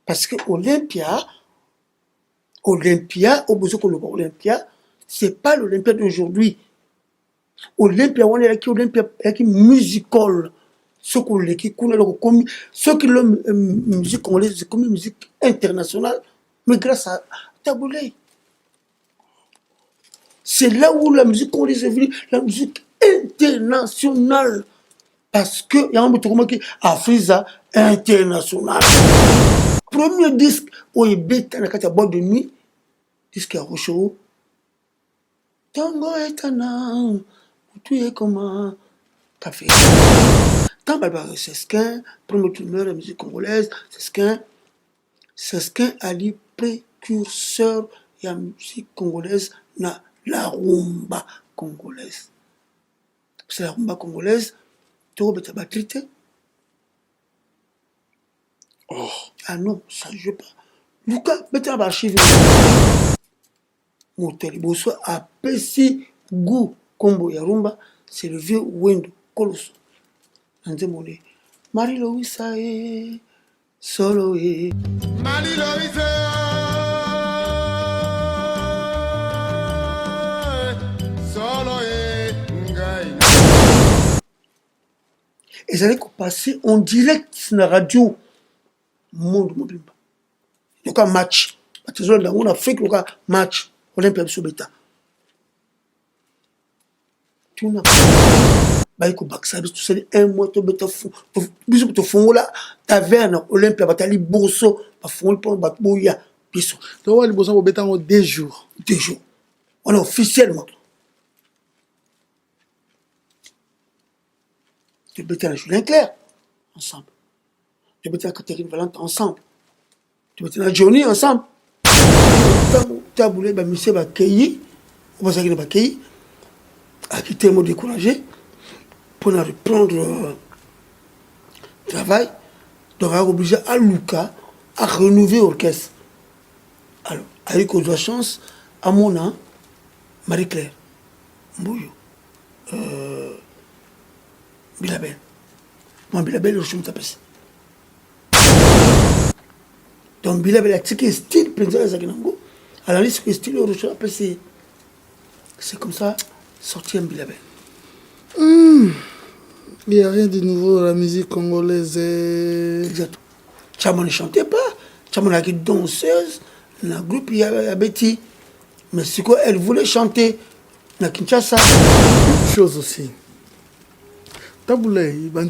Parce que Olympia, c'est pas l'Olympia d'aujourd'hui. Olympia, on est là qui Olympia, qui musical. Ce qui la musique congolaise, c'est comme une musique internationale, mais grâce à Taboulé. C'est là où la musique congolaise est venue, la musique internationale. Parce que, il y a un truc qui Afriza international. Premier disque, où il bête dans la boîte de nuit, disque à Rocheau. Tango etana, tu es comment? Café. Quand c'est ce qu'un premier tourneur de la musique congolaise, c'est ce qu'un ali précurseur de la musique congolaise, na la rumba congolaise. C'est la rumba congolaise, tu as la batterie. Oh, ah non, ça ne joue pas. Lucas, mettez la archive. Motel Bosso a pessi goût combo ya rumba, c'est le vieux Wendo Colosso. Nzemone. Marie Louisa solo Marie Louisa solo et ça allait passer en direct sur la radio monde mobile. Donc un match. Dans l'Afrique, donc un match. Olympia Sobeta. Tu n'as pas. Bah, il ça, tout seul, un mois, tu as fou. Tu fond là, taverne, Olympia, Batali, Bosso, fond, pour Batbouya, Pisso. Donc, les Bosso, on va 2 jours. 2 jours. On est officiellement. Tu peux être Julien Clerc, ensemble. Tu peux être Catherine Valente, ensemble. Tu peux être Johnny, ensemble. Tu as voulu, monsieur Bakeyi, on va s'agir de Bakeyi, a quitté le mot découragé pour reprendre le travail. Donc, on est obligé à Luca à renouveler l'orchestre. Alors, avec la chance, à mon nom, Marie-Claire, Mbouyo, Bilabel. Moi, Bilabel, je me tape. Donc, Bilabel a tiré le style, président de Zaginango. À la liste, le style, c'est comme ça, sorti un Bilabel. Il n'y a rien de nouveau dans la musique congolaise. Exactement. Chamon ne chantait pas. Chamon a été danseuse. Dans le groupe, il y avait Betty. Mais c'est quoi, elle voulait chanter. Dans Kinshasa. Une chose aussi. Taboulé, parce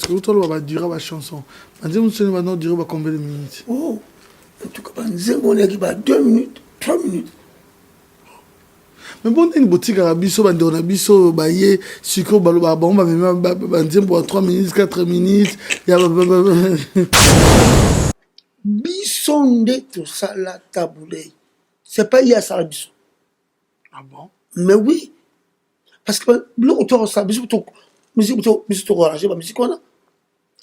que l'autre va durer la chanson. Va durer combien de minutes? Oh, en tout cas, on a 2 minutes, 3 minutes. Mais bon, une boutique à Bisso, on a Bisso, Baye, Sucre, Baloba, bon, on va 3 minutes, 4 minutes. Bisson de tout ça, la Taboulé. C'est pas hier, ça, la Bisson. Ah bon? Mais oui. Parce que l'auteur, ça, musique, musique, musique, on a.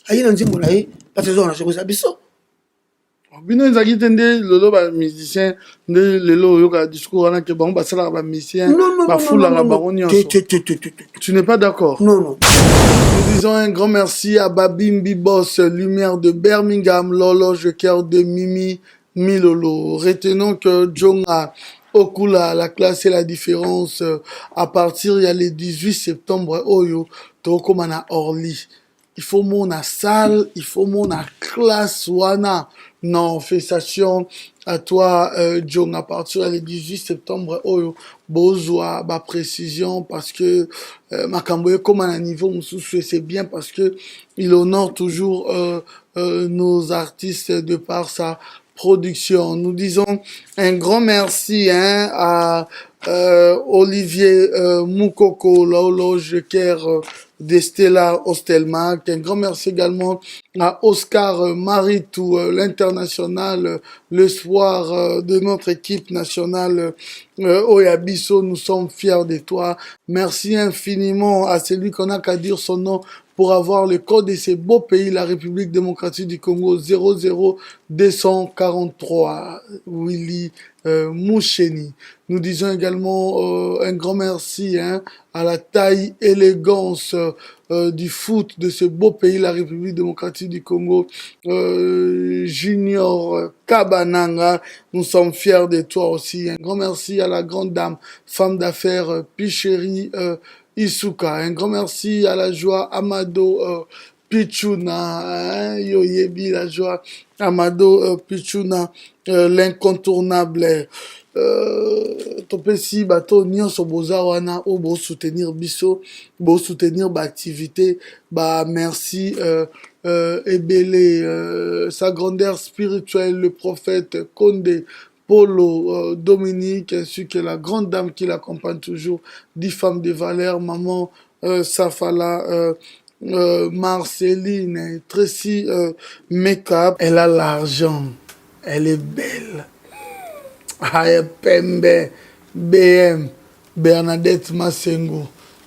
Aïe, on dit, parce que on a joué ça, Bisson. Bino ezaki te nde lelo ba musicien nde lelo yoka discours wana ke bango basala ba musicien ba foula la bango nyonso. Tu n'es pas d'accord? Non, non. Nous disons un grand merci à Babimbi Boss, Lumière de Birmingham, l'horloge cœur de Mimi Milolo. Retenons que Djonga Okula, la classe et la différence, à partir il y a le 18 septembre, Oyo, Tokomana Orly. Il faut mon salle, il faut mon classe wana. Non, félicitations à toi, John, à partir du 18 septembre, oh, besoin de précision parce que Makamboye comme à un niveau, c'est bien parce que il honore toujours nos artistes de par sa production. Nous disons un grand merci à Olivier Moukoko, l'horloge d'Estella Ostelmark. Un grand merci également à Oscar Maritou, l'international, l'espoir de notre équipe nationale Oyabiso. Nous sommes fiers de toi. Merci infiniment à celui qu'on n'a qu'à dire son nom pour avoir le code de ces beaux pays, la République démocratique du Congo 00243, Willy Moucheni. Nous disons également un grand merci à la taille, élégance du foot de ce beau pays, la République démocratique du Congo. Junior Kabananga, nous sommes fiers de toi aussi. Un grand merci à la grande dame, femme d'affaires Picheri Isuka. Un grand merci à la joie Amado Pichuna, Yoyebi, la joie Amado Pichuna, l'incontournable. Topesi bato nyonso boza wana o bo soutenir biso, bo soutenir ba activité, ba merci Ebele, sa grandeur spirituelle, le prophète Condé, Polo, Dominique, ainsi que la grande dame qui l'accompagne toujours, 10 femmes de valeur, maman Safala, Marceline, Tracy, Makeup. Elle a l'argent, elle est belle. Pembe, BM, Bernadette Massengo.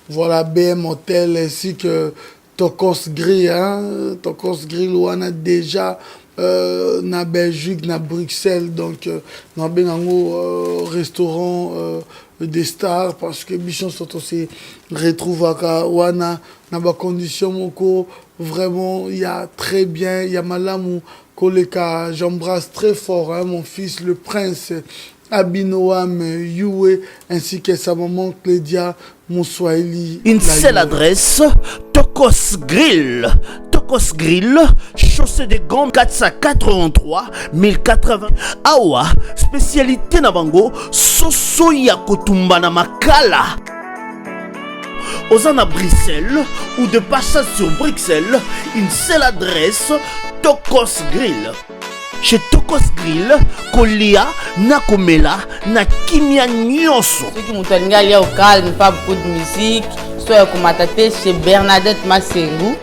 Voilà, BM Hotel ainsi que Tokos Grill. Tokos Grill, on a déjà na Belgique, na Bruxelles. Donc, on a bien un restaurant des stars parce que Bichon sont aussi retrouve à Wana, na ba condition moko. Vraiment, il y a très bien, il y a Malamou. Koleka, j'embrasse très fort mon fils, le prince Abinoam Yue, ainsi que sa maman Clédia Moussouaili. Une seule adresse, Tokos Grill. Tokos Grill, chaussée de Gand 483 1080. Awa, spécialité Nabango, Soso Yakotumba na Makala. Aux à Bruxelles ou de passage sur Bruxelles, une seule adresse, Tokos Grill. Chez Tokos Grill, Kolia, Nakomela, Nakimia Nyonso. Ceux qui m'ont dit au calme, pas beaucoup de musique, soit comme attaqué chez Bernadette Massengo.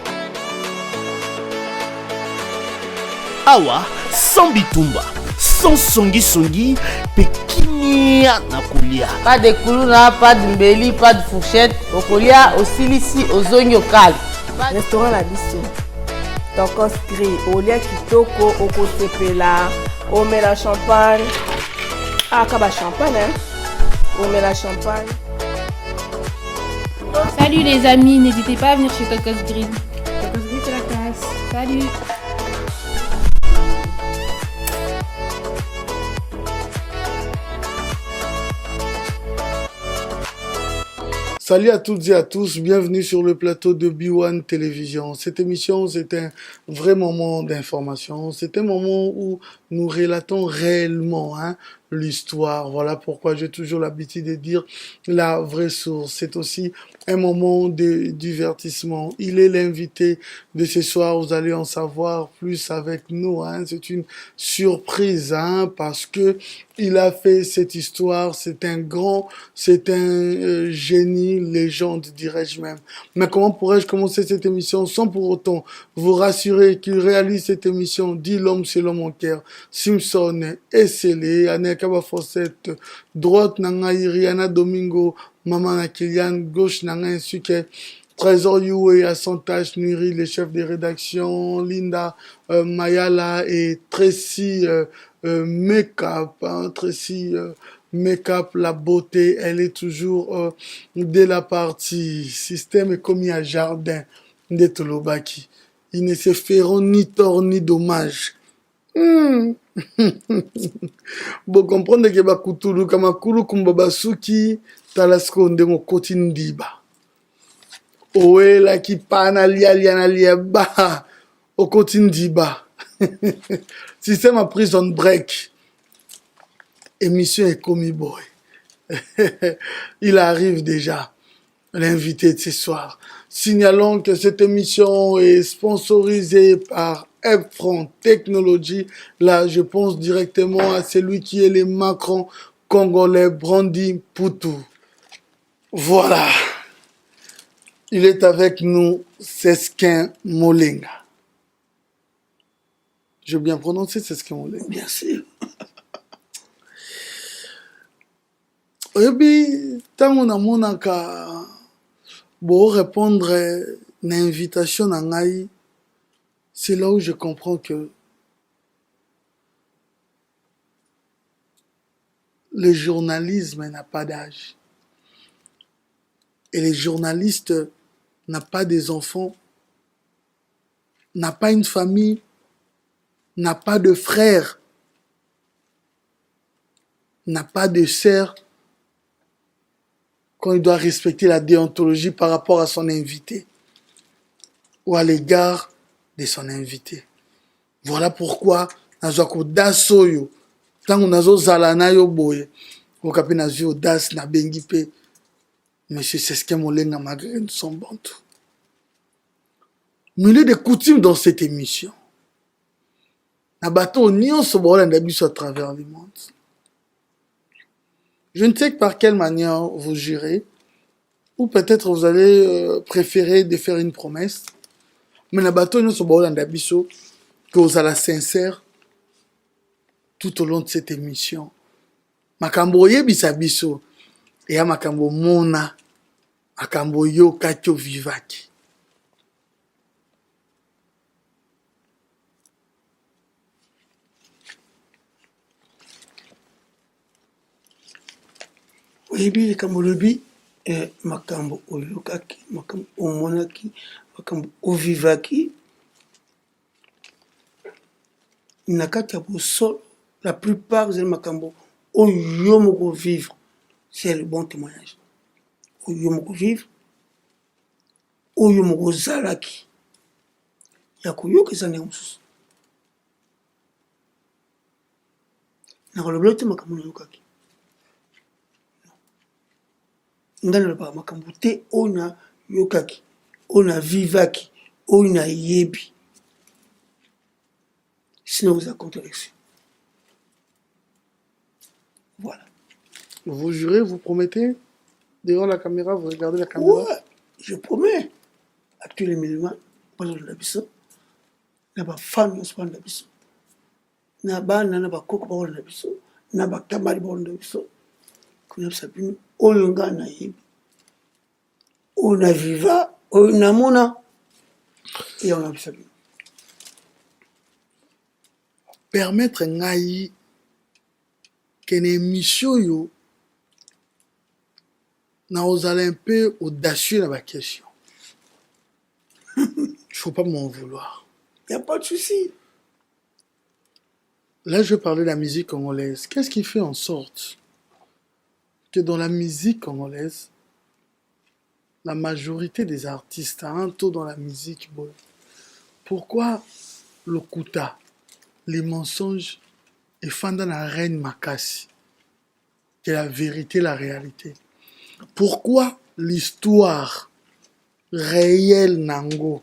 Awa, sans bitumba, sans songi, Pekimia Nakolia. Pas de koulouna, pas de mbeli, pas de fourchette. Au Kolia, au Silici, aux zones au calme. Restaurant La Bistro. Tokos Grill, Olia Kitoko, Oko Sepela, Omela Champagne. Ah, Kaba Champagne, Omela Champagne. Salut les amis, n'hésitez pas à venir chez Tokos Grill. Tokos Grill, c'est la classe. Salut. Salut à toutes et à tous, bienvenue sur le plateau de B1 Télévision. Cette émission, c'est un vrai moment d'information. C'est un moment où nous relatons réellement l'histoire. Voilà pourquoi j'ai toujours l'habitude de dire la vraie source. C'est aussi un moment de divertissement. Il est l'invité de ce soir. Vous allez en savoir plus avec nous. C'est une surprise parce que il a fait cette histoire. C'est un génie, légende, dirais-je même. Mais comment pourrais-je commencer cette émission sans pour autant vous rassurer qu'il réalise cette émission, dit l'homme selon mon cœur, Simpson, Essele, Anekaba Fossette, droite nanga Iriana Domingo, Maman na Kylian, gauche nanga ainsi que Trésor Yue, à son tâche, Nuri, les chefs de rédaction, Linda, Mayala et Tracy Makeup, Tracy Makeup, la beauté, elle est toujours dès la partie. Système est commis à jardin de Tolobaki. Ils ne se feront ni tort ni dommage. Bon, comprendre que bakutulu kama kulu kumbabasuki talasko ndengo koti ndiba. Owe la ki pana lia ba au koti ndiba. Système a prison break. Émission est commis boy. Il arrive déjà, l'invité de ce soir. Signalons que cette émission est sponsorisée par Epfront Technology. Là, je pense directement à celui qui est le Macron congolais, Brandy Poutou. Voilà. Il est avec nous, Seskin Molenga. J'ai bien prononcé Seskin Molenga. Bien sûr. Et puis, tant on a monaka, pour répondre à l'invitation à Ngaï, c'est là où je comprends que le journalisme n'a pas d'âge. Et les journalistes n'ont pas des enfants, n'ont pas une famille, n'ont pas de frères, n'ont pas de sœurs, quand il doit respecter la déontologie par rapport à son invité ou à l'égard de son invité. Voilà pourquoi nazwaka audace oyo ntango nazozala na yo boye okoka mpe nazwi audace nabengi mpe monsieur Seskia Molenga malgré nous sommes bantous. Mais il est de coutume dans cette émission na bato nyonso baolanda biso à travers le monde. Je ne sais que par quelle manière vous jurez, ou peut-être vous allez préférer de faire une promesse, mais na bato nyonso baolanda biso que vous allez sincère tout au long de cette émission. Makambo yebisa biso et ya makambo mona makambo yo kati vivaki. oyebi likambo lobi makambo oyokaki makambo omonaki makambo ovivaki na kati ya bosolo la plupart ezali makambo oyo moko vivre. C'est le bon témoignage. Oyo moko vivre oyo moko zalaki ya koyoka eza ndenge mosusu nakolobela te makambo nayokaki nga nalobaka makambo te oyo nayokaki oyo navivaki oyo nayebi. Sinon vous avez contradiction. Voilà. Vous jurez, vous promettez devant la caméra, vous regardez la caméra? Ouais, je promets. Actuellement, pas de la biso. N'a pas femme, pas de la biso. N'a pas coco, pas de la biso. N'a pas camarade, pas de la biso. Qu'on a sapinu, oyonga na yebi. On a viva, on a mona. Et on a sapinu. Permettre ngai que l'émission yo na osala un peu audacieux dans ma question. Il faut pas m'en vouloir. Il n'y a pas de souci. Là, je parlais de la musique congolaise. Qu'est-ce qui fait en sorte que dans la musique congolaise, la majorité des artistes a un taux dans la musique? Bon. Pourquoi le kuta, les mensonges et fanda la reine makasi, que la vérité, la réalité? Pourquoi l'histoire réelle nango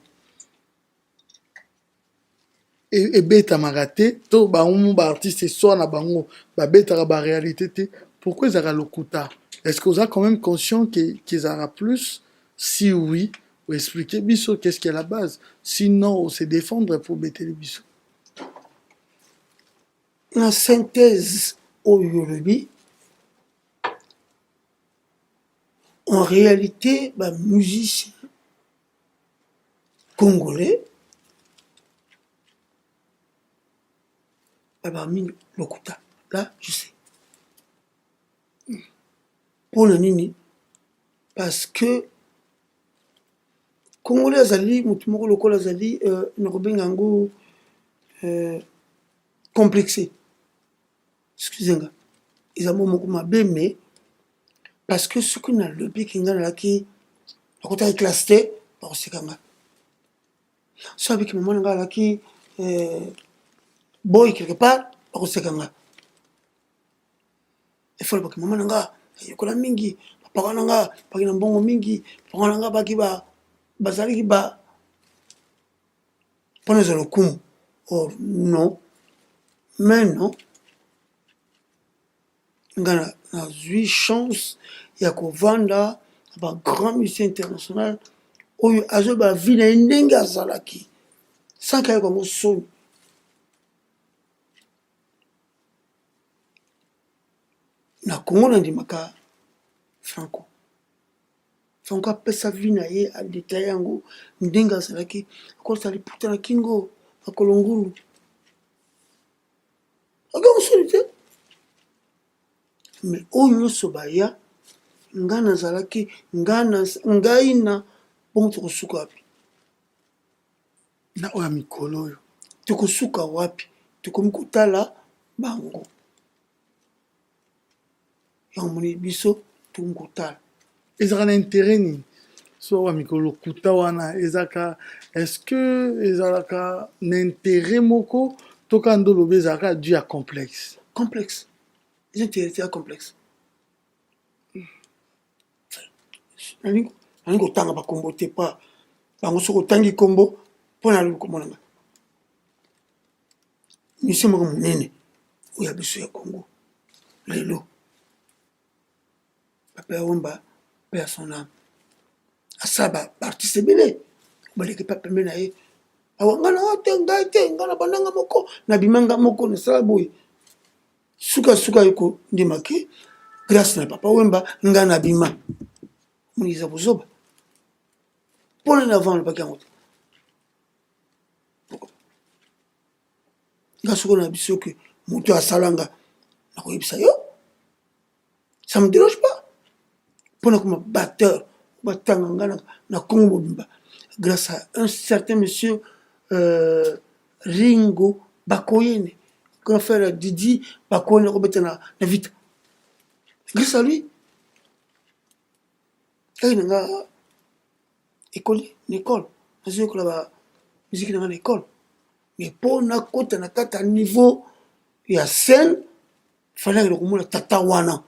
et beta magate to ba artiste soit na bango ba beta ba réalité te? Pourquoi ils aura le kuta? Est-ce que vous êtes quand même conscient qu'ils aura plus? Si oui, vous expliquez biso qu'est-ce qui est la base. Sinon, c'est défendre pour bêter les biso. La synthèse au Yorubi, en réalité, les musiciens congolais, mis le kuta. Là, je sais. Pour le nini, parce que Congolais azali, mutumoko lokola azali, nakobengango complexé. Excusez-moi. Ils ont beaucoup mabe, mais parce que ce qu'on a le pic qui là qui a côté avec la sté, par ce kanga. Ça avec maman là qui boy quelque part, par ce kanga. Il faut que maman là, yokola mingi, papa là, pas qu'il mbongo mingi, papa là pas qui va bazali qui va. Prenez le coup. Oh non. Mais non. Ngana na 8 chances ya kovanda ba grand musicien international oyo azoba vina ndenge azalaki sans kaya comme son na Congo na ndimaka Franco apesa vina ye a détaillé yango ndenge azalaki akosa liputa na kingo akolongulu aga solité mais oyo nyonso baya nga nazalaki ngai na bongo tokosuka wapi na oyo ya mikolo oyo tokosuka wapi tokomi kotala bango yango moni biso tokomi kotala ezalaka na intérêt nini so oyo ya mikolo kuta wana ezalaka est-ce que ezalaka na intérêt moko to kaka nde olobi ezalaka dû ya complexe eza intérêt ya complexe nalingi kotanga bakombo te pa bango soki otangi kombo mpo na lobi komona nga misie moko monene oyo ya biso ya kongo lelo papa ya wemba mpe ya son âme asala baartiste ebele baleki pa pembe na ye awa nga na te ngai te nga na bandanga moko nabimanga moko nasala boye sukasuka ye kondimaki grâce na papa wemba nga nabima moni eza bozoba mpona na avant lobaki yango te nga soko na biso ke moto asalanga nakoyebisa yo ça me dérange pas mpona koma batteur batanga nga na kongo mobimba grâce à un certain monsieur Ringo Bakoyene grand frère Didi Bakoyene akobeta na vita grâce à lui kaki na nga école nazo yekola bamusiki na nga na école mais mpo nakota na kati ya niveau ya scène falakela komona tata wana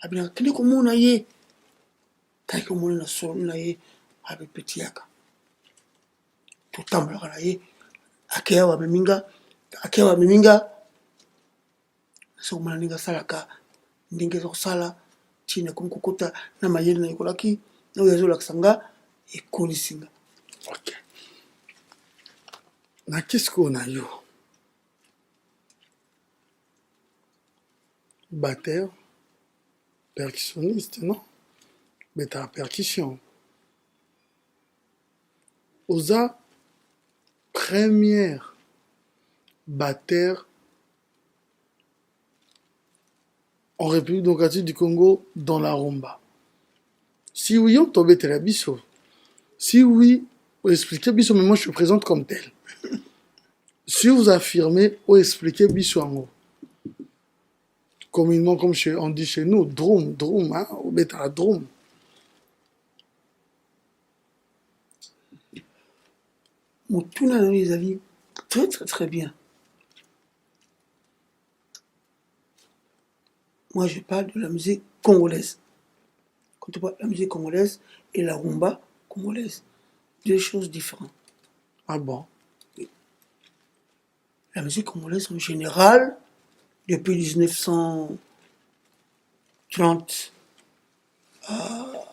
abinaka kende komona ye kaki komona na solo na ye abepetiyaka totambolaka na ye akeya bameminga naso komona ndenge asalaka ndenge eza kosala ntina komi kokota na mayele na yekolaki na oyo azolakisa nga ekolisi nga ok na kisiko na yo batteur percussionniste non betaka percussion oza première batteur en République démocratique du Congo dans la rumba. Si oui, on tombe la biso. Si oui, vous expliquez biso, mais moi je te présente comme tel. Si vous affirmez ou expliquez biso en haut. Communément, comme on dit chez nous, drum, hein, ou bêta drum. Mutuna na les avis très très très bien. Moi, je parle de la musique congolaise. Quand on parle de la musique congolaise et la rumba congolaise, deux choses différentes. Ah bon? Oui. La musique congolaise en général, depuis 1930 à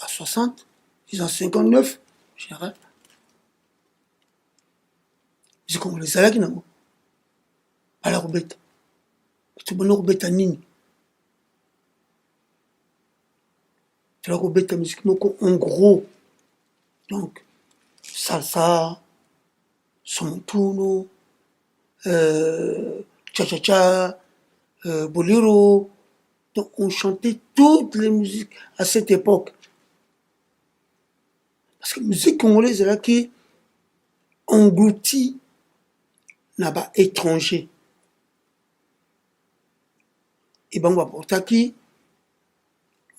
60, 1959, en général, la musique congolaise, c'est là qu'il y a à la roubette. Tu vas nous mettre nini. Tu vas nous mettre la musique en gros. Donc, salsa, sontuno, cha-cha-cha, bolero. Donc, on chantait toutes les musiques à cette époque. Parce que la musique congolaise est là qui engloutit là-bas étranger. Et ben, on va porter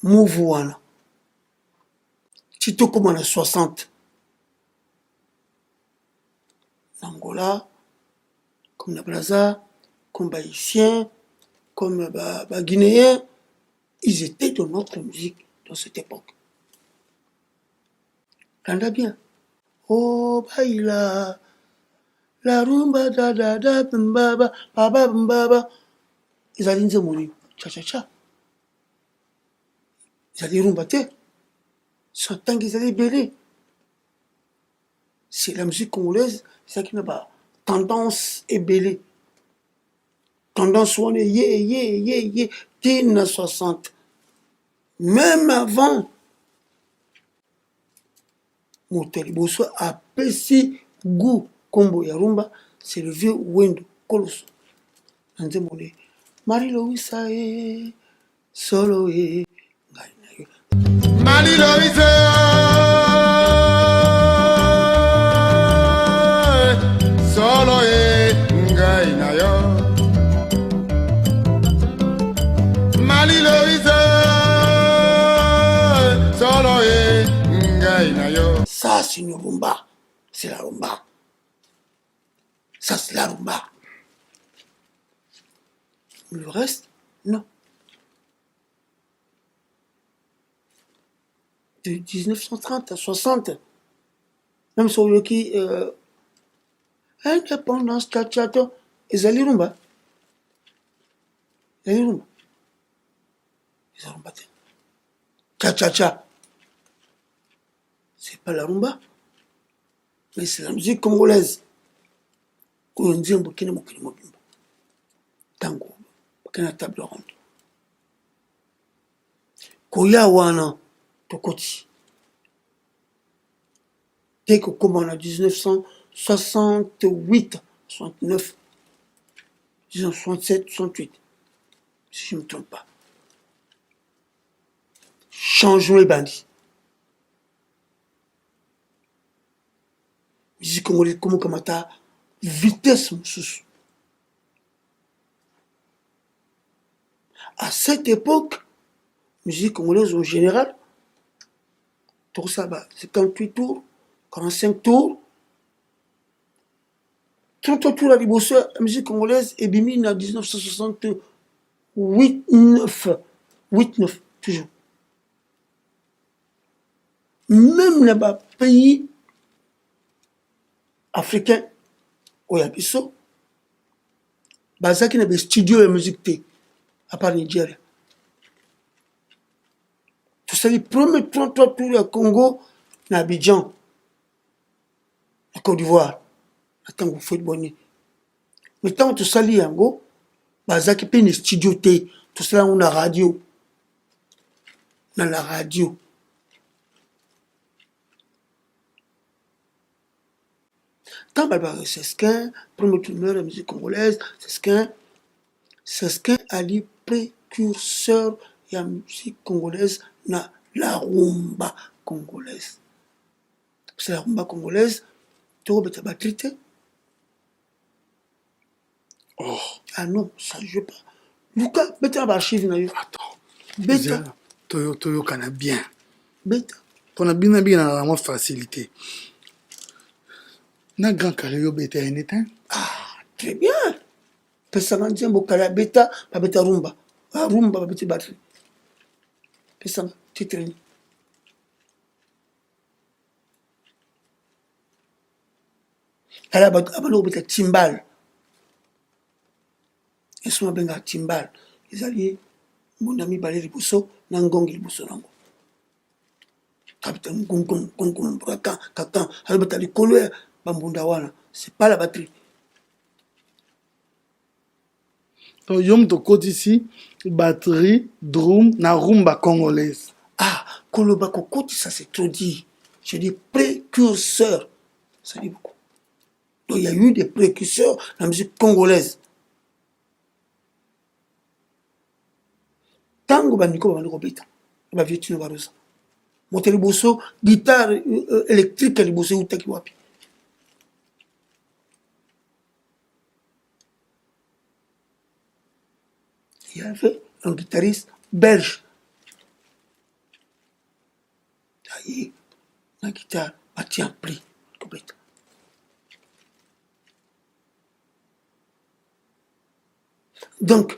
Mouvuana. Tito comme on a 60. Angola, comme la Brazza, comme les Haïtiens, comme les Guinéens, ils étaient dans notre musique dans cette époque. Entendez bien. Oh, baila, la rumba, da da da, bamba, baba, bamba. Ils allaient dire mon livre. Cha-cha-cha. Ils allaient rumbater. Sans tant qu'ils allaient bêler. C'est la musique congolaise, c'est ça qui n'a pas tendance et bêler. Tendance on est yé, tina 60. Même avant, Moutali Bosso a pessi goût combo ya rumba, c'est le vieux Wendo Colosso. nzembo ne Marie-Louise e solo e ngai na yo. Marie-Louise solo e ngai na yo. Marie-Louise solo e ngai na yo. Ça c'est une rumba, c'est la rumba. Ça c'est la rumba. Le reste, non. De 1930 à 60, même sur le qui indépendance tchatchato, ils allaient rumba. Ils allaient rumba. Ils allaient rumba. Tchatchacha. C'est pas la rumba, mais c'est la musique congolaise. On dit un bouquin de mokini tango, bouquin à table ronde. Koya wana tokoti. Dès que comme en 1968, 69, 1967, 68, si je ne me trompe pas. Changement les bandits. Musique congolaise comme kamata vitesse mususu. À cette époque, musique congolaise en général, tout ça, 58 tours, 45 tours, 30 tours à Liboso, la musique congolaise est bimine en 1968, 9, toujours. Même là-bas, pays africain, où il y a biso, bazaki na des studios de musique à part Nigeria. Tout ça, les premiers 33 tours au Congo, na Abidjan, la Côte d'Ivoire, attends, vous faites bonne. Mais tant que tout ça, Yango, bazaki pe des studios té, tout ça, on a radio. Dans la radio. Tant que c'est qu'un premier tour de la musique congolaise, c'est qu'un ali précurseur de la musique congolaise, na la rumba congolaise. C'est la rumba congolaise, tu vois, tu as battu. Oh. Ah non, ça ne joue pas. Lucas, bête à l'archive. Attends. Bête. Toyo kana bien. Bête. Ton a bien la facilité. Na grand carré bête à éteint. Ah, très bien. Pesana Djembo Kala Beta, pas Beta Rumba. Ah, Rumba, pas Beta Batterie. Pesana, titre. Elle a Beta Timbal. Et son benga Timbal. Ils allaient, mon ami Balé Liboso, Nangong Liboso Nango. Capitaine Gongong, Brakan, Kakan, Albeta de Colère, Bambundawana. C'est pas la batterie. Donc, yom to côté ici, batterie, drum, na rumba congolaise. Ah, Koloba Kokoti, ça c'est trop dit. Je dis précurseur. Ça dit beaucoup. Donc il y a eu des précurseurs dans la musique congolaise. Tango Bandiko Bandiko Beta. Ba vietino barosa. Motel Bosso, guitare électrique à Liboso ou Takiwapi. Il y avait un guitariste belge. La guitare a tient pris complètement. Donc,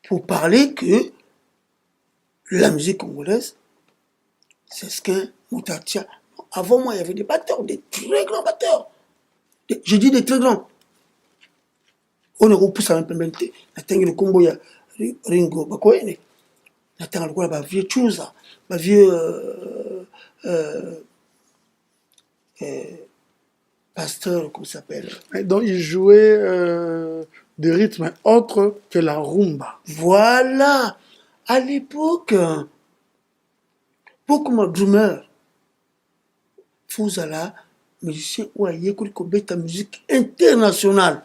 pour parler que la musique congolaise, c'est ce qu'un Moutatia. Avant moi, il y avait des batteurs, des très grands batteurs. Je dis des très grands. On est repoussé à l'implémenter. Le combo, il y a Ringo Bakoene. La vieux chose, la vieux pasteur, comment ça s'appelle. Donc, il jouait des rythmes autres que la rumba. Voilà. À l'époque, beaucoup de drummer, Fouzala, musicien, ouais, il y a ta musique internationale.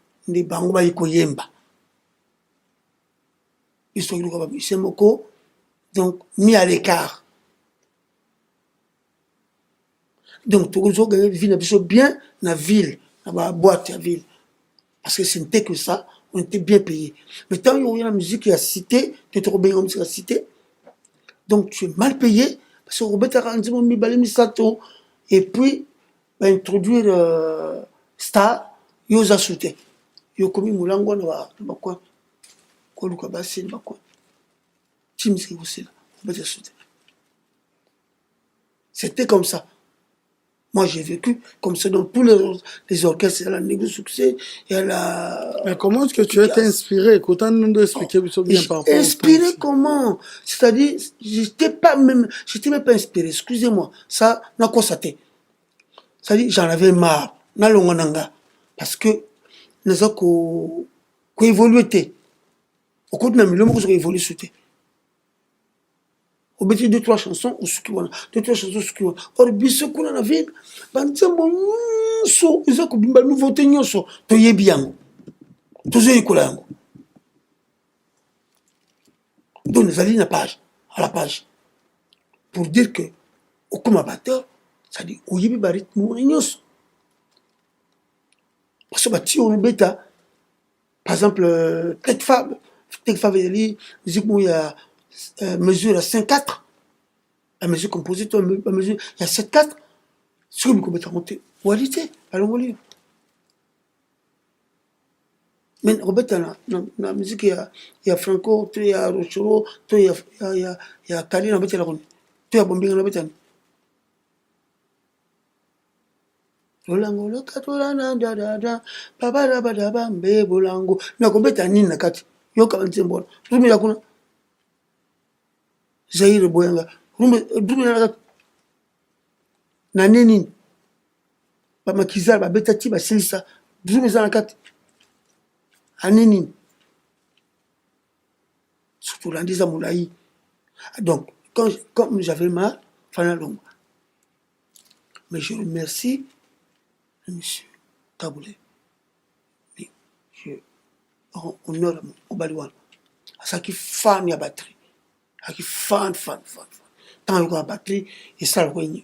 nde bango bayi koyemba biso kiluka bamusicien moko donc mis à l'écart. Donc tout le monde vit bien dans la ville, dans la boîte de la ville, parce que ce n'était que ça, on était bien payé. Mais tant qu'il y a la musique qui a cité, tu es trop bien comme musique à cité, donc tu es mal payé parce que Robert a rendu mon mibalé misato et puis va introduire star yoza soute yo komi mulango na ba quoi ko luka basi na quoi timisi ko sila Robert soute. C'était comme ça. Moi, j'ai vécu comme ça dans tous les orchestres. Il y a la Négo Succès, il y a la... Mais comment est-ce que tu as été inspiré? Qu'autant nous expliquer bien par rapport inspiré comment? C'est-à-dire, j'étais même pas inspiré. Excusez-moi. Ça, n'a quoi ça t'est? C'est-à-dire, j'en avais marre. N'a l'ongananga. Parce que, nous avons évolué. Au cours de la million, nous avons évolué sur tes. Au béti 2-3 chansons ou ce qui wana 2-3 chansons ce qui wana or biso kuna na ville banzambo nyonso eza kobimba nouveauté nyonso toyebi yango tozoyekola yango donc ezali na page à la page pour dire que comme amateur, ça dit oyebi ba rythme nyonso. Parce que bati on beta par exemple Tech Fab il musique où il y a mesure à 5/4, la mesure compositeur la mesure il y a 7/4, ce que vous pouvez monter qualité allons lire. Mais Robert la musique il y a Franco, il y a Rochero, il y a Kali, il y a Bombing, Bolango lokatola na da da da baba da ba da ba mbe bolango na kombeta nini na kati yo kama ntsembona rumi ya kuna Zaire boyanga rumi na kati na nini ba makizala ba beta ti ba silisa rumi za na kati anini surtout landiza moulaï. Donc comme j'avais mal fana longo, mais je remercie Monsieur Kaboulé. Je honore au Balouan. À ça qui fan la batterie. À qui fan. Tant il y a la batterie, et ça, il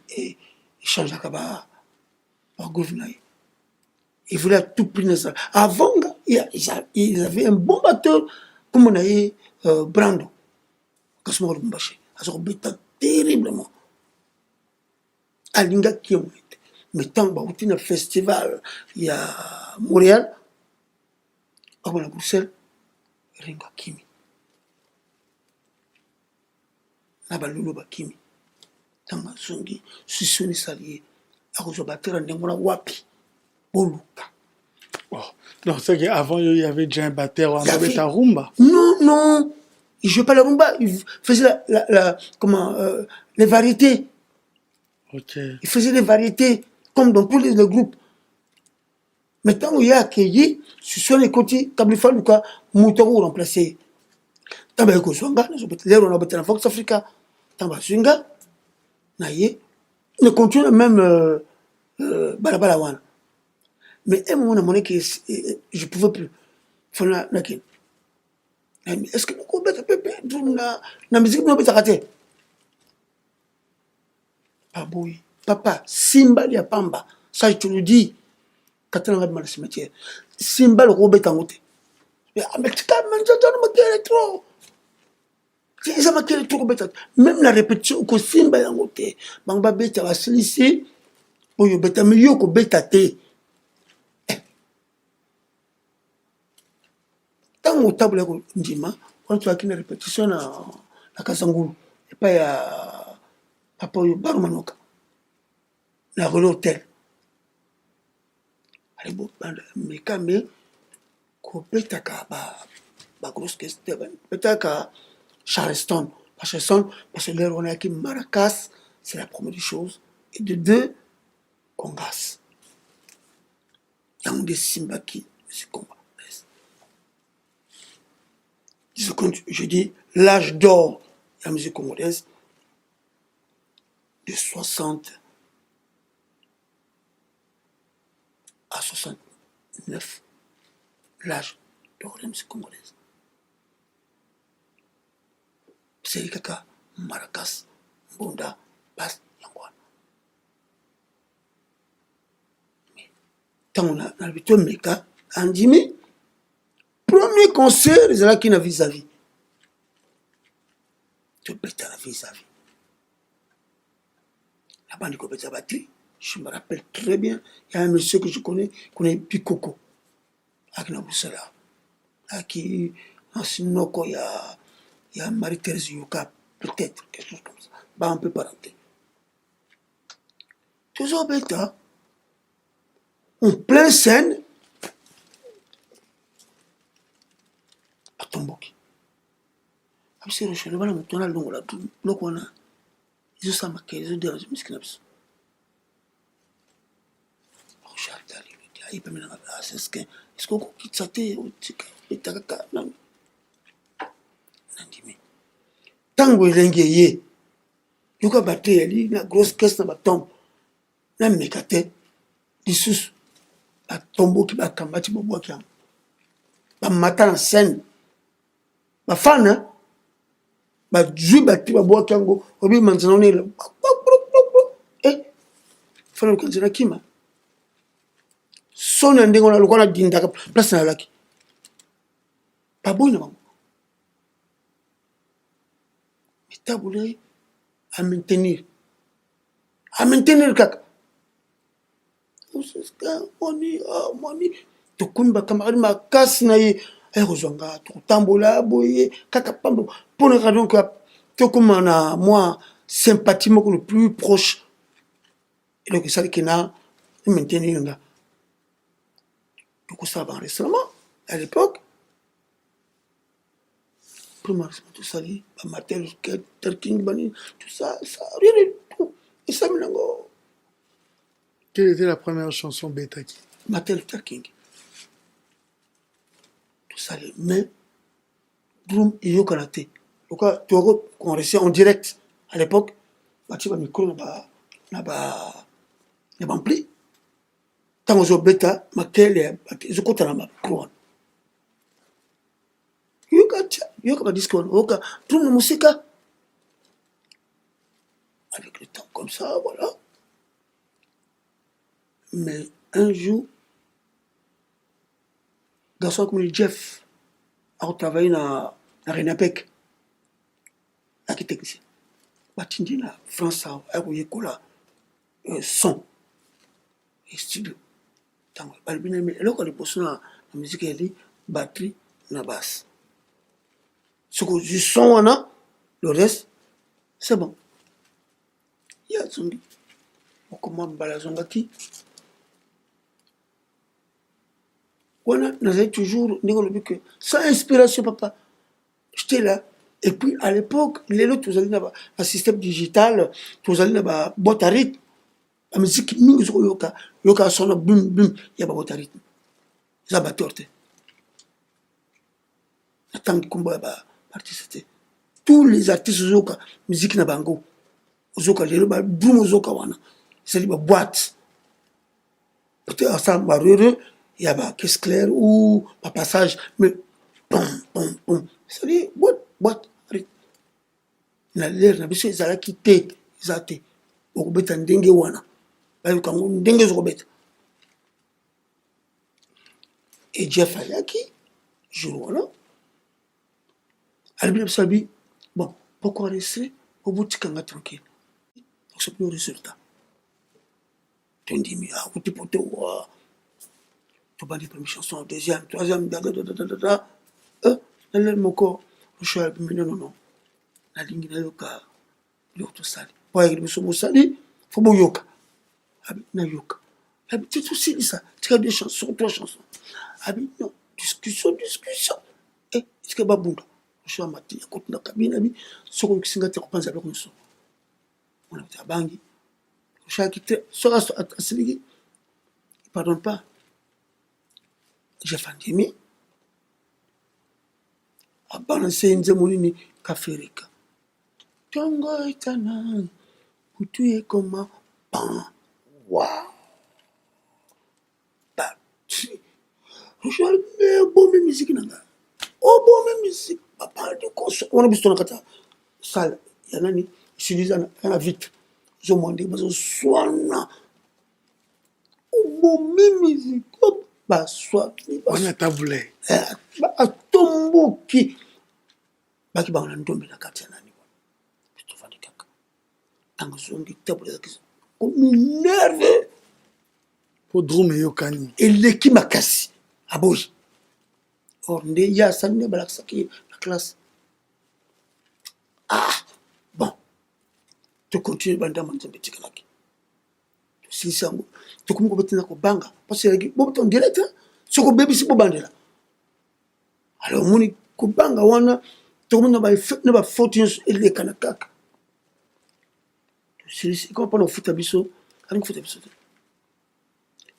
change la cabane. Il voulait tout prendre ça. Avant, il avait un bon batteur, comme on a eu Brando. Kasmo Rumbaché. Ça a terriblement. Alinga qui ont été. Mais tant que y a un festival, il y a Montréal, à Bruxelles, Ringa Kimi. Là-bas, Lulu Kimi. Tant que je suis sonné salié, à cause de la batterie, on a wapi, Boluka. Donc, c'est qu'avant, il y avait déjà un batteur en avait ta rumba. Non, il ne jouait pas la rumba, il faisait les variétés. Ok. Il faisait des variétés. Comme dans tous les groupes. Maintenant, il y a accueilli, ce sont les côtés, Kablifa Luka, Moutaro remplacé. Tamba Koswanga, on a battu la Fox Africa, Tamba Swinga, Naye, ne continue même Balabalawan. Mais à un moment donné, je ne pouvais plus. Est-ce que nous pouvons la musique nous peut rater? Paboui. Papa, Simba ya Pamba, ça je te le dis, quand on a dans le cimetière, Simba le robot est en route. Mais tu m'as trop. Ça m'a trop. Même la répétition que Simba est en route, Bamba Beta va se laisser, pour y beta mieux que Beta T. Tant au table, quand tu as une répétition à Kasangulu, et pas à Papa Barumanoka. La relais hôtel. Allez, bon, mais quand même, peut-être grosse question, peut-être Charleston. Charleston, parce que là, on a qui Maracas, c'est la première chose. Et de deux, Congas. Il y a un des Simba qui se combat. Je dis, l'âge d'or de la musique congolaise, de 60 à 69, l'âge de la musique congolaise. C'est Kaka, Maracas, Bonda, Basse, Yangwana. Mais quand on a l'habitude, Meka, Andimi, premier concert, c'est là qu'il y a vis-à-vis. Tu peux être à la vis-à-vis. La bande de la batterie. Je me rappelle très bien, il y a un monsieur que je connais, Pikoko, avec Naboussala, qui en Sinoko, il y a Marie-Thérèse Yuka, peut-être, quelque chose comme ça. Bah, on peut pas rentrer. Toujours bêta, en pleine scène, à Tomboki. Après, je vais me tourner à l'ongle, là, tout le monde a. Ils ont ça marqué, ils ont dérangé, mais c'est comme ça. Est-ce qu'on quitte sa tête? Tant que vous avez une batterie, une grosse caisse dans la tombe, un mécaté, des sous, un tombeau qui va combattre le bois qui a. Un matin en scène, ma fan, hein? bazwi bati babwaki yango obi manzana onela fana lukanzi na kima sona ndenge na lokwana dindaka place na laki baboyi na bango metabule à maintenir kaka moni tokomi bacamarade makasi na ye ayekozwanga tokotambola boye kaka pambo mponaka donc tokoma na mwa sympathie moko le plus proche donc esalaki na maintenir nga tokosala baenregistrement à l'époque tout ça, Matel, Terking, Bani, tout ça, rien du tout. Et ça, quelle était la première chanson Betaki? Matel, Terking. Tout ça, mais, Drum et Yokanate. Donc, tu vois qu'on restait en direct à l'époque. Tu vas micro, n'a pas ampli. Tant que je bêta, Matel, je compte dans ma couronne. Yoka disco, yoka tout le musique avec le temps comme ça, voilà. Mais un jour, garçon comme le Jeff a travaillé dans Renapec, l'architecte. Batindi na France a koyekola son et studio. Tant balbina mais là quand les posons la musique elle dit batterie na basse. Ce que du son on a, le reste, c'est bon. Il y a Zongi. Comment Balazongaki. On a toujours que sans inspiration, papa. J'étais là. Et puis à l'époque, les autres, vous allez dans un système digital, vous allez dans une boîte à rythme. La musique, yoka sonne, bim, bim, il y a une boîte à rythme. Ça va torter. Attends, combat, artiste. Tous les artistes zoka musique na bango zoka lelo ba boom zoka wana c'est les boîte peut-être ensemble ba rere il y a ba caisse claire ou ba passage mais pom pom pom c'est les boîte na l'air na biso ezala kité ezate okubeta ndenge wana ba yokango ndenge zokobeta et Jeff Ayaki jour wana Albin Sabi, bon, pourquoi rester au bout de Kanga tranquille? Donc c'est plus le résultat. Tu me dis, mais à côté pour toi, tu vas dire première chanson, deuxième, troisième, mon corps, je suis non. La ligne de yoka, l'autre sali. Pour aller au sali, faut bon yoka. Na yoka. Tu tout aussi ça. Tu as deux chansons, trois chansons. Non, discussion. Et est-ce que babunga? Je suis à ma tête, à la cabine, ce qu'on s'est dit, on pense à l'autre. On a été à Bangui. Je suis à quitter, sera à Séligui. Il ne pardonne pas. J'ai fait un demi. À balancer une zemonini, Kaférika. Tongo etana, kutuye koma, pan, waouh. Je suis à la bonne musique. Oh bon même musique papa du concert on a besoin de kata salle ya nani je dis na vite je demande besoin soina oh bon même musique ba soit on a taboulé ba tomboki ba ki ba na ndombe na kati ya nani tu vas de kaka tango zongi taboulé comme nerve pour Drum et Yokani et l'équipe makasi aboyi or nde ya sani ne balakisaki la classe bon tu continues banda manzembe tikalaki tu sisango tu komi kobetena kobanga parce que bobo en direct soko bebisi bobandela alors moni kobanga wana to komi na ba faute elekana kaka tu sais comment pas no futa biso ani futa biso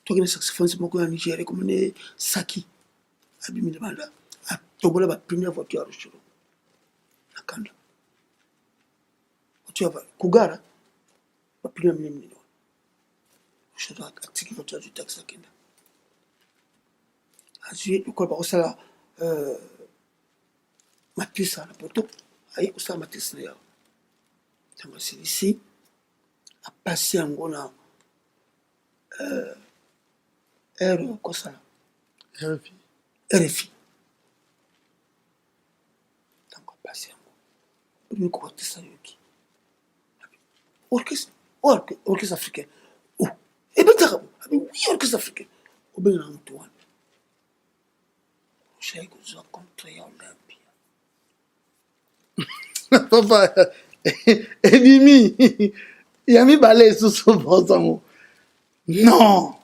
to kene saxophone moko ya Nigeria comme ne Saki abimi de banda a tobola ba première voiture à Rochero na kanda voiture va kugara ba première minute je dois activer voiture du taxi kenda azuye ko ba osala matrice na poto aye kosala matese na yawo ntango asilisi apasi yango na ere kosala RFI ntango apasi yango olingi kokotisa yoki orchestre africain ebetaka oui orchestre africain obenga na motu wana oshai kozwa contre ya Olympia. Papa, Mimi, il y a mis balai sous son pantalon. Non,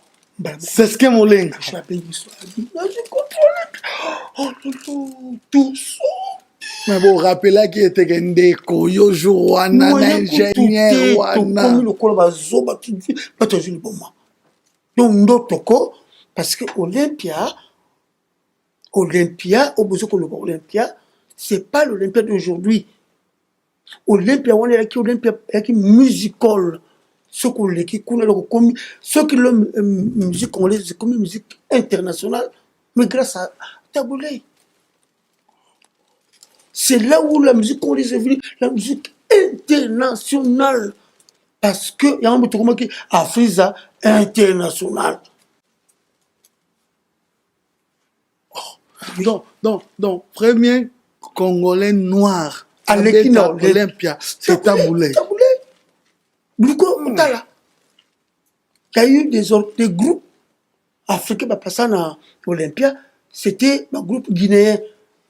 c'est ce que mon lingue. Je l'appelle l'histoire. Je contrôle. Oh, tout ça. Mais bon, rappelez qu'il était un déco, yo jouana, ingénieur, wana. Comme le col zoba, tu dis, pas toujours le bon moment. Donc, d'autres co, parce que Olympia, au besoin que l'Olympia, c'est pas l'Olympia d'aujourd'hui. Olympia, on est là qui Olympia, qui musical. Ce qu'on les qui connaît, ce qui le musique congolaise, c'est comme une musique internationale, mais grâce à Taboulé. C'est là où la musique congolaise est venue, la musique internationale. Parce que, il y a un mot qui a fait ça international. Donc, premier Congolais noir à l'Olympia, c'est Taboulé. Il y a eu des groupes africains qui passaient à l'Olympia, c'était un groupe guinéen,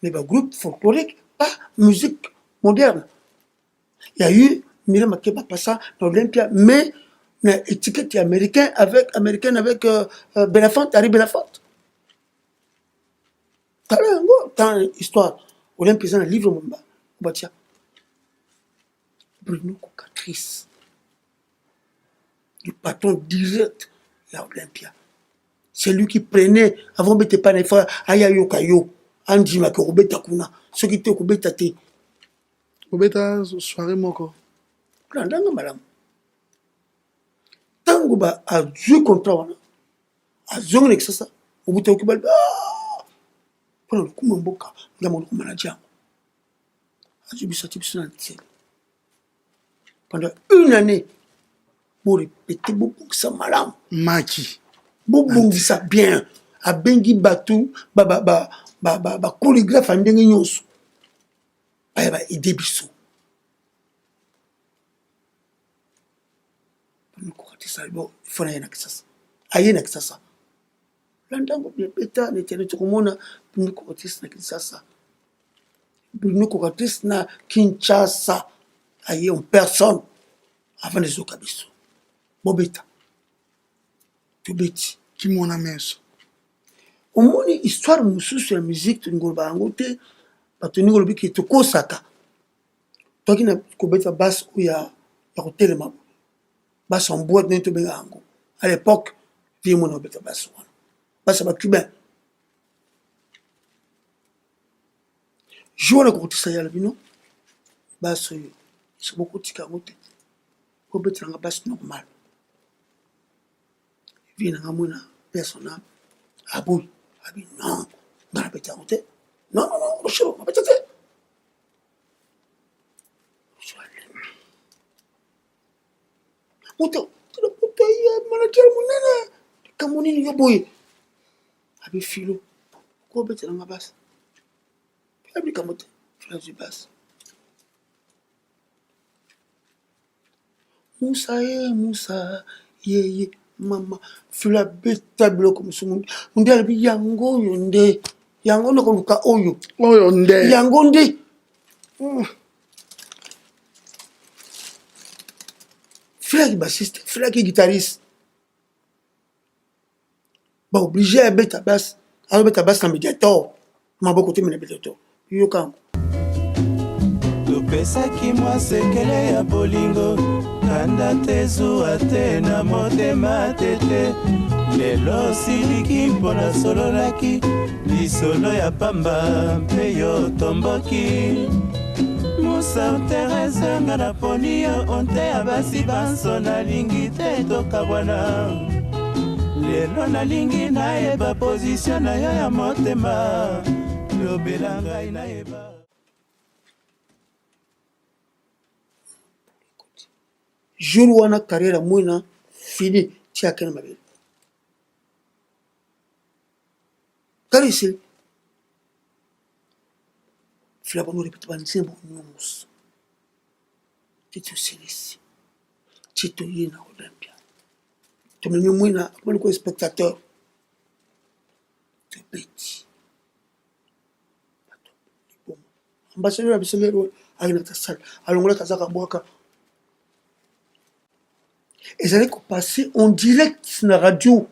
mais un groupe folklorique, pas musique moderne. Il y a eu Miriam qui passait à l'Olympia, mais une étiquette américaine avec Belafonte, Harry Belafonte. Dans l'histoire, Olympia, c'est un livre, Bruno Cocatrice. Le patron direct de l'Olympia. C'est lui qui prenait, avant de mettre pas les frères, Aya Yokayo, Anji Makorobeta Kuna, ceux qui étaient au Kobeta Té. Kobeta, soirée moko. Landanga madame. Tango ba a joué contrat, a joué avec ça, au bout de l'Okibal, pour le coup, mon boka, il y a mon manager. A joué ça, type sur pendant une année. Pour répéter beaucoup ça malam Maki beaucoup ça bien a bengi batu ba chorégraphe ndenge nyonso ba idée biso pour ko ça bon fona yana kisasa ayena kisasa landango bien beta netele tukomona pour ko na kisasa pour ko na Kinshasa aye en personne avant les okabiso Bobeta. Tubeti. Qui m'en a mis. Au moins, histoire de la musique, tu n'as angoté, tu n'as pas qui te kosaka. Toi qui n'as pas basse où il y a hôtel, basse en boîte, tu n'as pas à l'époque, tu n'as pas basse. Basse à cubain. Je vois le côté ça y a le vino. Basse, c'est beaucoup de carottes. Bobeta n'a basse normale. Vient à mon personnel, à bout, à bien, non, dans la pétard, non, le show, ma pétard. Moto, tu le peux payer, manager, mon nana, Camonine, yo boy. Avec philo, quoi bête dans ma basse. Avec Camote, fleur du basse. Moussa, ye. Mama fula beta bloco musumu ndia bi yango yonde yango no koluka oyo nde yango nde fula ki bassiste fula ki guitariste ba obligé à beta basse na médiator maboko te na médiator yo kango topesaki mwa sekele ya bolingo kanda te zuwa te na motema tete lelo siliki mpona sololaki lisolo ya pamba mpe yo tomboki musa terese nga naponi yo onte ya basi banso nalingi te tokabwana lelo nalingi nayeba pozisio na yo ya motema lobela ngai nayeba jour où on a carrière moina fini tia ken mabel kari c'est fila bono répète ban c'est bon nous tito séries tito yina Olympia to me moina mon ko spectateur de petit ambassadeur absolument avec notre salle allons là kazaka boaka. Et ça allait passer en direct sur la radio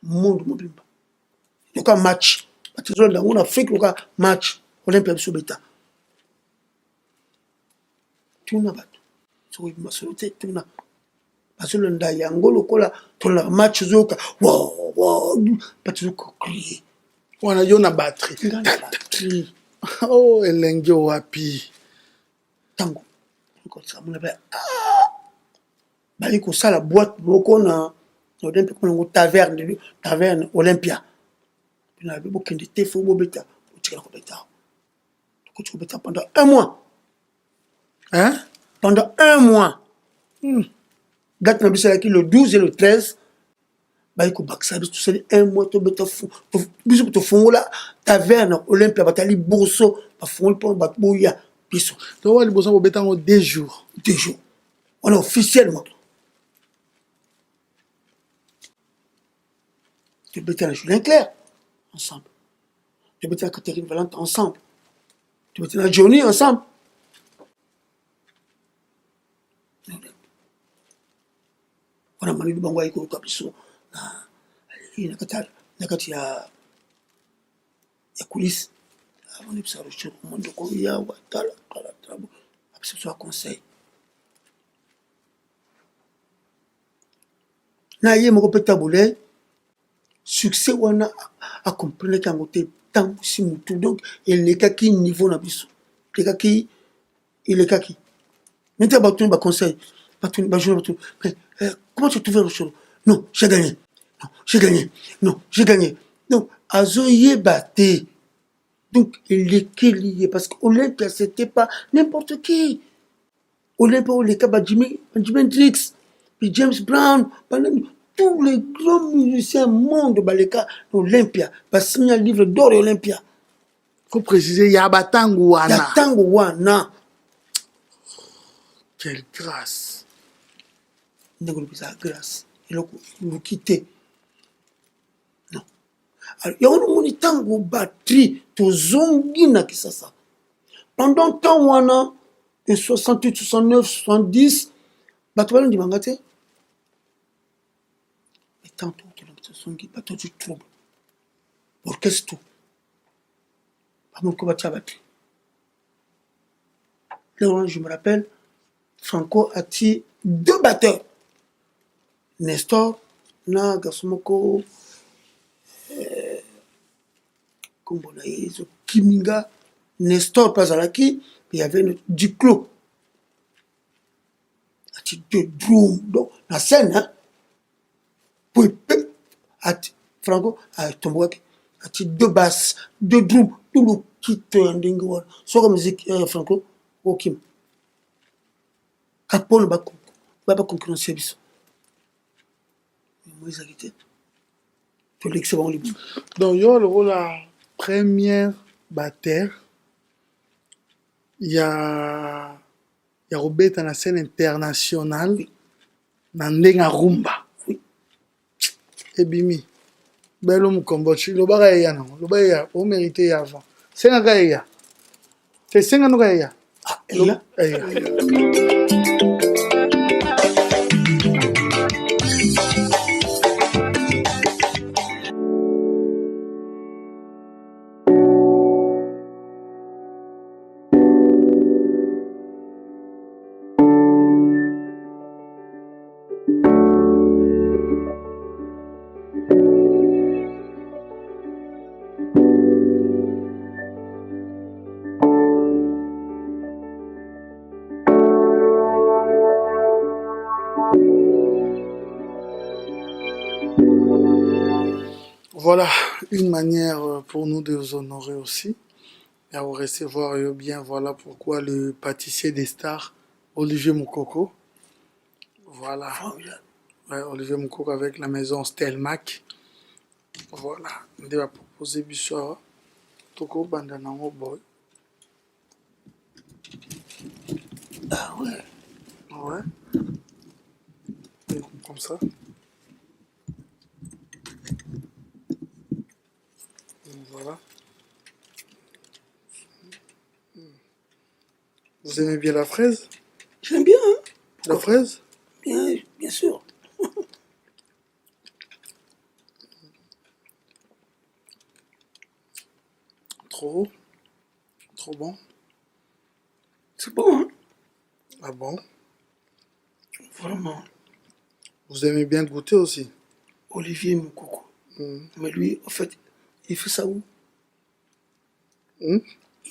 monde mobimba. Donc un match. Parce que là on Afrique donc un match Olympia Sobeta. Tout na bato. So il m'a sauté tout na. Parce que l'on d'ailleurs ngolo kola tout le match zoka. Wow. Parce que crier. On a eu une batterie. Oh elengo wapi. Tango. Comme ça on avait bali ko sala boîte boko na Olympia ko taverne Olympia na bibo kende te fo bobeta o tira ko beta ko tu beta pendant un mois pendant un mois gat na bisala ki le 12 et le 13 bali ko baksa tout ça un mois to beta fo biso to fongola taverne Olympia batali boso ba fongol pour bat boya biso to wali boso bobeta en 2 jours on est officiellement tu bêtais à Julien Clerc, ensemble. Tu bêtais à Catherine Valente, ensemble. Tu bêtais à Johnny, ensemble. On a mani de Bangwa Iko Kabiso. Il y a coulisses. On est sur le monde de Korea, Ouattara, Trabo. C'est ça conseil. Na yé mo peta boulé. Succès wana a comprendre qu'en côté tant si mutu donc il est kaki niveau na biso il est kaki maintenant baton ba conseil baton ba jour baton comment tu trouves le show non j'ai gagné donc azoye baté donc il est lié parce que Olympia c'était pas n'importe qui Olympia les cas Jimi Hendrix puis James Brown tous les grands musiciens monde baleka Olympia va signer un livre d'or Olympia. Faut préciser Yabatangu wana. Yatangu wana. Quelle grâce. N'engolo bisa grâce. Il a quitté. Non. Alors il y a un moni tango batterie to zongi na kisasa. Pendant temps wana de 68, 69, 70 batwala ndi mangate. Tantôt, il pas tout du trouble. Orchestre tout. Pas mon combat battu. Là, je me rappelle, Franco a tiré 2 batteurs. Nestor, na Gasumoko, Kiminga, Nestor Pazalaki, il y avait Duclos. A tiré 2 drums. Donc, la scène, hein. Franco a tombé a 2 basses 2 drums tout le kit ndingo so comme musique Franco okim kapon ba concurrence biso moi exagité to l'excellent libre donc yo le rôle la première batteur il y a Robert dans la scène internationale na ndenga rumba ebimi belo mukombochi lobaka ya na lobaka ya o mérité ya avant senga ka ya te senga no ka ya Voilà une manière pour nous de vous honorer aussi et à vous recevoir bien. Voilà pourquoi le pâtissier des stars, Olivier Moukoko, Voilà. Formidable. Ouais, Olivier Moukoko avec la maison Stelmac. Voilà. On va proposer Bissau. Toko Bandanango Boy. Ah ouais. Ouais. Et comme ça. Voilà. Vous aimez bien la fraise? J'aime bien, hein. La fraise? Bien sûr. Trop bon. C'est bon, hein. Ah bon? Vraiment. Vous aimez bien goûter aussi? Olivier Moukoko. Mais lui, en fait, il fait ça où? Il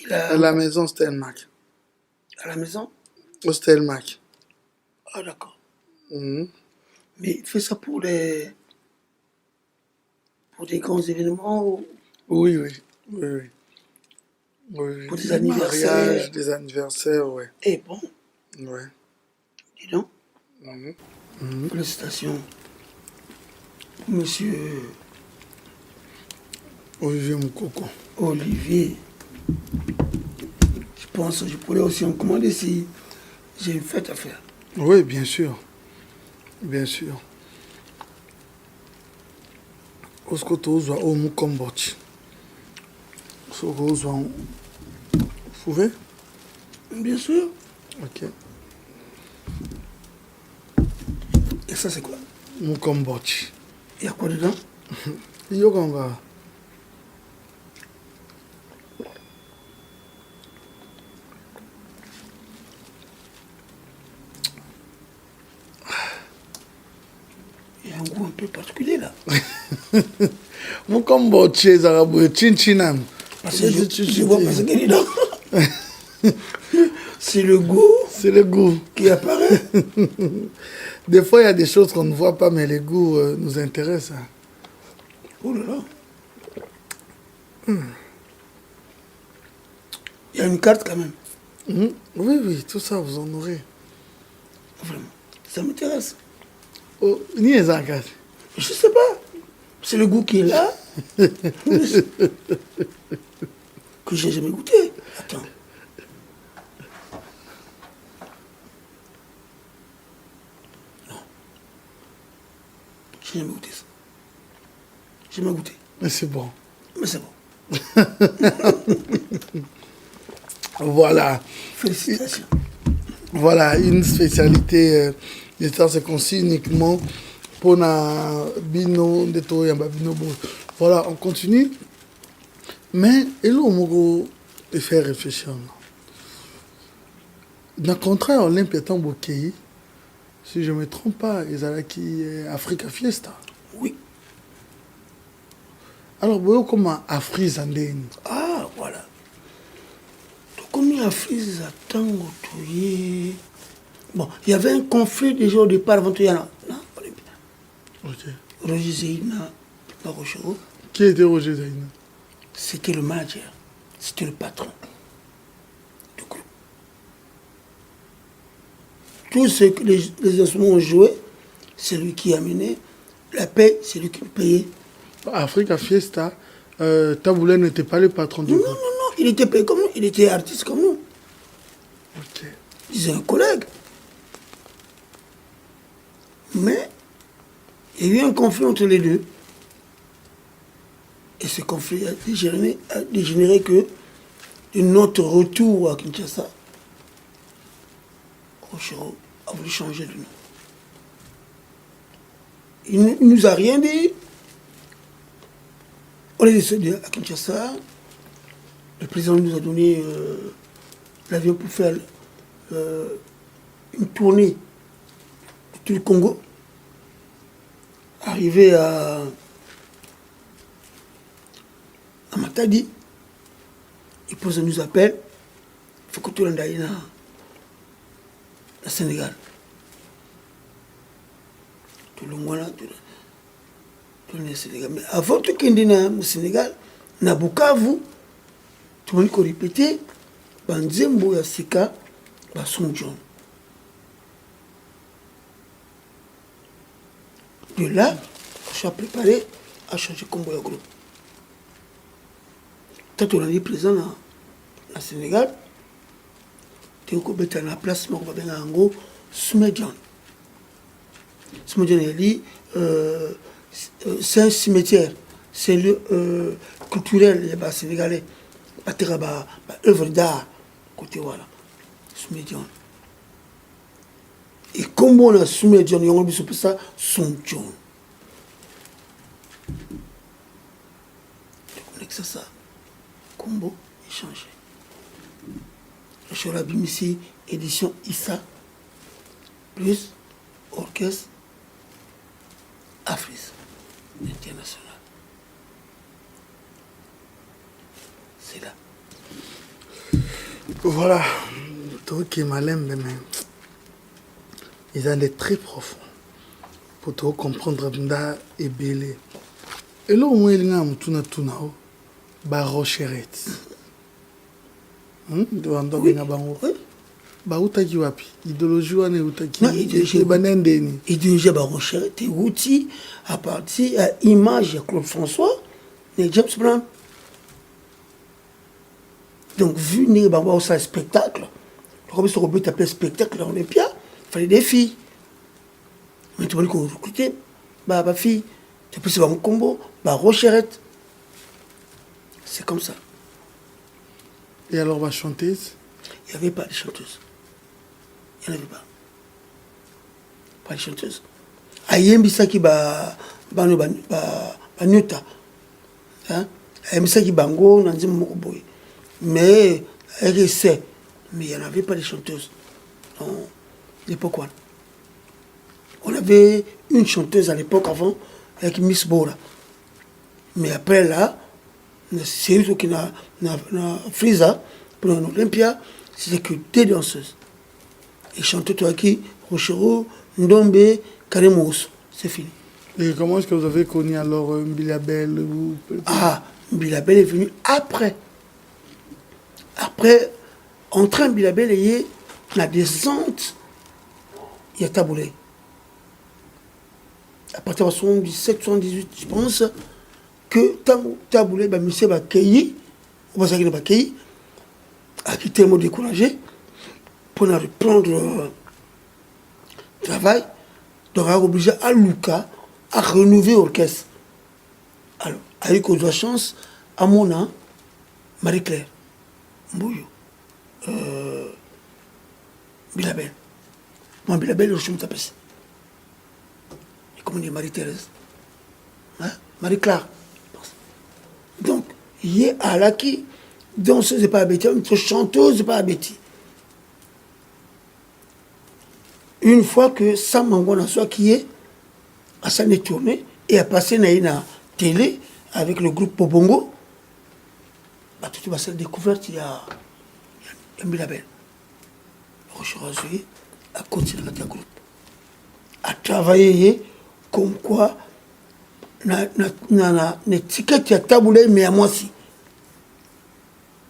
a... À la maison Stelmac. À la maison? Au Stelmac. Ah d'accord. Mais il fait ça pour des grands événements ou... Oui. Pour des anniversaires. Mariages, des anniversaires, ouais. Eh bon. Ouais. Dis donc. Félicitations. Monsieur Olivier Moukoko. Olivier. Je pense que je pourrais aussi en commander si j'ai une fête à faire. Oui, bien sûr. Bien sûr. Osko tozwa o Mukombochi. Soko ozwa. Vous pouvez? Bien sûr. Ok. Et ça c'est quoi? Mukombochi. Il y a quoi dedans? Yoganga. Il y a un goût un peu particulier là. Mukombochi, Zarabou, Chinchinam. Parce que je vois pas ce qu'il est dedans. C'est le goût. C'est le goût qui apparaît. Des fois, il y a des choses qu'on ne voit pas, mais les goûts nous intéressent. Hein. Oh là là. Il y a une carte quand même. Oui, tout ça, vous en aurez. Vraiment, ça m'intéresse. Oh, ni les carte. Je sais pas. C'est le goût qui est là. Que j'ai jamais goûté. Attends. Non. J'ai jamais goûté ça. J'ai jamais goûté. Mais c'est bon. Mais c'est bon. Voilà. Félicitations. Voilà, une spécialité de temps c'est conçu uniquement pour na bino de to yamba bino bon. Voilà, on continue. Mais il faut te faire réfléchir. Dans le contrat Olympia Tambokei, si je ne me trompe pas, ils allaient qui Africa Fiesta. Oui. Alors, vous comment Afrique Zandéni? Ah, voilà. Donc, comme il y a Afrique Tango, bon, il y avait un conflit déjà au départ avant tout. Non, ok. Roger Zeyna, pas Rochero. Qui était Roger Zeyna? C'était le manager, c'était le patron du groupe. Tout ce que les instruments ont joué, c'est lui qui a mené. La paix, c'est lui qui payait. Africa Fiesta, Taboulé n'était pas le patron du groupe. Non, il était payé comme nous, il était artiste comme nous. Ok. Il est un collègue. Mais il y a eu un conflit entre les deux. Et ce conflit a dégénéré que de notre retour à Kinshasa, Rochero a voulu changer de nom. Il ne nous a rien dit. On est décédé à Kinshasa. Le président nous a donné l'avion pour faire une tournée de tout le Congo. Arrivé à Matadi, il pose nous appelle, il faut que tout le monde aille au Sénégal. Tout le monde tout le Sénégal. Mais avant tout qu'il y ait au Sénégal, na Bukavu, tout le monde a répété, Banzembo ya Sika, Basson John. De là, je suis préparé à changer combo de groupe. Quand on est présent au Sénégal, tu es à la place, on va bien en gros, Soumedian. Soumedian, il dit, c'est un cimetière, c'est le culturel sénégalais, œuvre d'art, côté voilà, Soumedian. Et comme on a Soumedian, on a vu ça, Soumedian. C'est ça. Combo échangé. Le Chorabim ici, édition Issa, plus orchestre Afris international. C'est là. Voilà. Toi qui es malin, mais ils allaient très profond pour te comprendre Mda et Bélé. Et là, au moins, il y a un tuna Barocheret. Oui. Bautaki wapi idéologie wana utaki banendeni idéologie Barocheret et outil à partir à image de Claude François et James Brown. Donc vu né au spectacle, comme ce robot appelé spectacle dans les pieds, il fallait des filles. Mais tu vois qu'on recrutait bah fille, tu peux c'est un combo Barocheret. C'est comme ça. Et alors, ma chanteuse? Il n'y avait pas de chanteuse. Il n'y en avait pas. Pas de chanteuse. Ayembi qui ba nyota. Ayembi qui bango nanzi mokoboy. Mais RSC, mais il n'y en avait pas de chanteuse. Non, l'époque quoi. On avait une chanteuse à l'époque avant avec Miss Bora. Mais après là, c'est eux qui n'a Frisa pour l'Olympia, c'était que des danseuses. Et chanter toi qui Rochero, Ndombe, Karemos, c'est fini. Et comment est-ce que vous avez connu alors Mbilabel ou... Ah, Mbilabel est venu après. Après, en train Mbilabel et la descente, il y a Taboulé. À partir de 77, 78, je pense que Taboulé, monsieur Bakeyi, on va Bakeyi, a quitté le mot découragé pour reprendre le travail. Donc, on a obligé à Luca à renouveler l'orchestre. Alors, avec la chance, à Mona, Marie-Claire, Mbouyo, Bilabel. Moi, Bilabel, je me tape. Et comment on dit Marie-Thérèse, hein? Marie-Claire. Donc, il y a Alaki, danseuse n'est pas abétie, chanteuse n'est pas abétie. Une fois que Sam Mangona soit qui est, à s'en est tourné et a passé dans la télé avec le groupe Pobongo, bah, tout va se découvrir qu'il y a un Bilabel. Rocher a continué avec le groupe. A travaillé comme quoi, na ticket ya taboulé mais à moi si.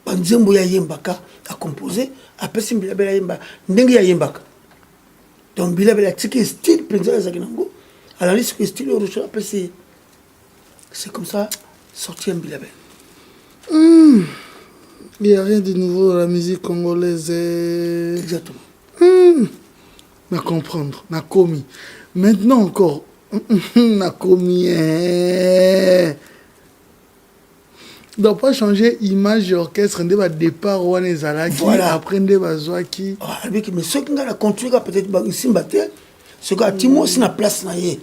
Banzembo ya yembaka a composé, après si Bilabel ya yemba, ndenge ya yembaka. Donc Bilabel a ticket style président Zaginango. À la liste que style Rocher, après c'est comme ça, sorti un Bilabel. Il n'y a rien de nouveau dans la musique congolaise. Exactement. Na comprendre, na commis. Maintenant encore, na commis. Donc pas changer image d'orchestre, on va départ ou on est voilà. Après on va zoaki. Mais ceux qui ont construit peut-être ici battre, ce que Timo c'est la place na yé.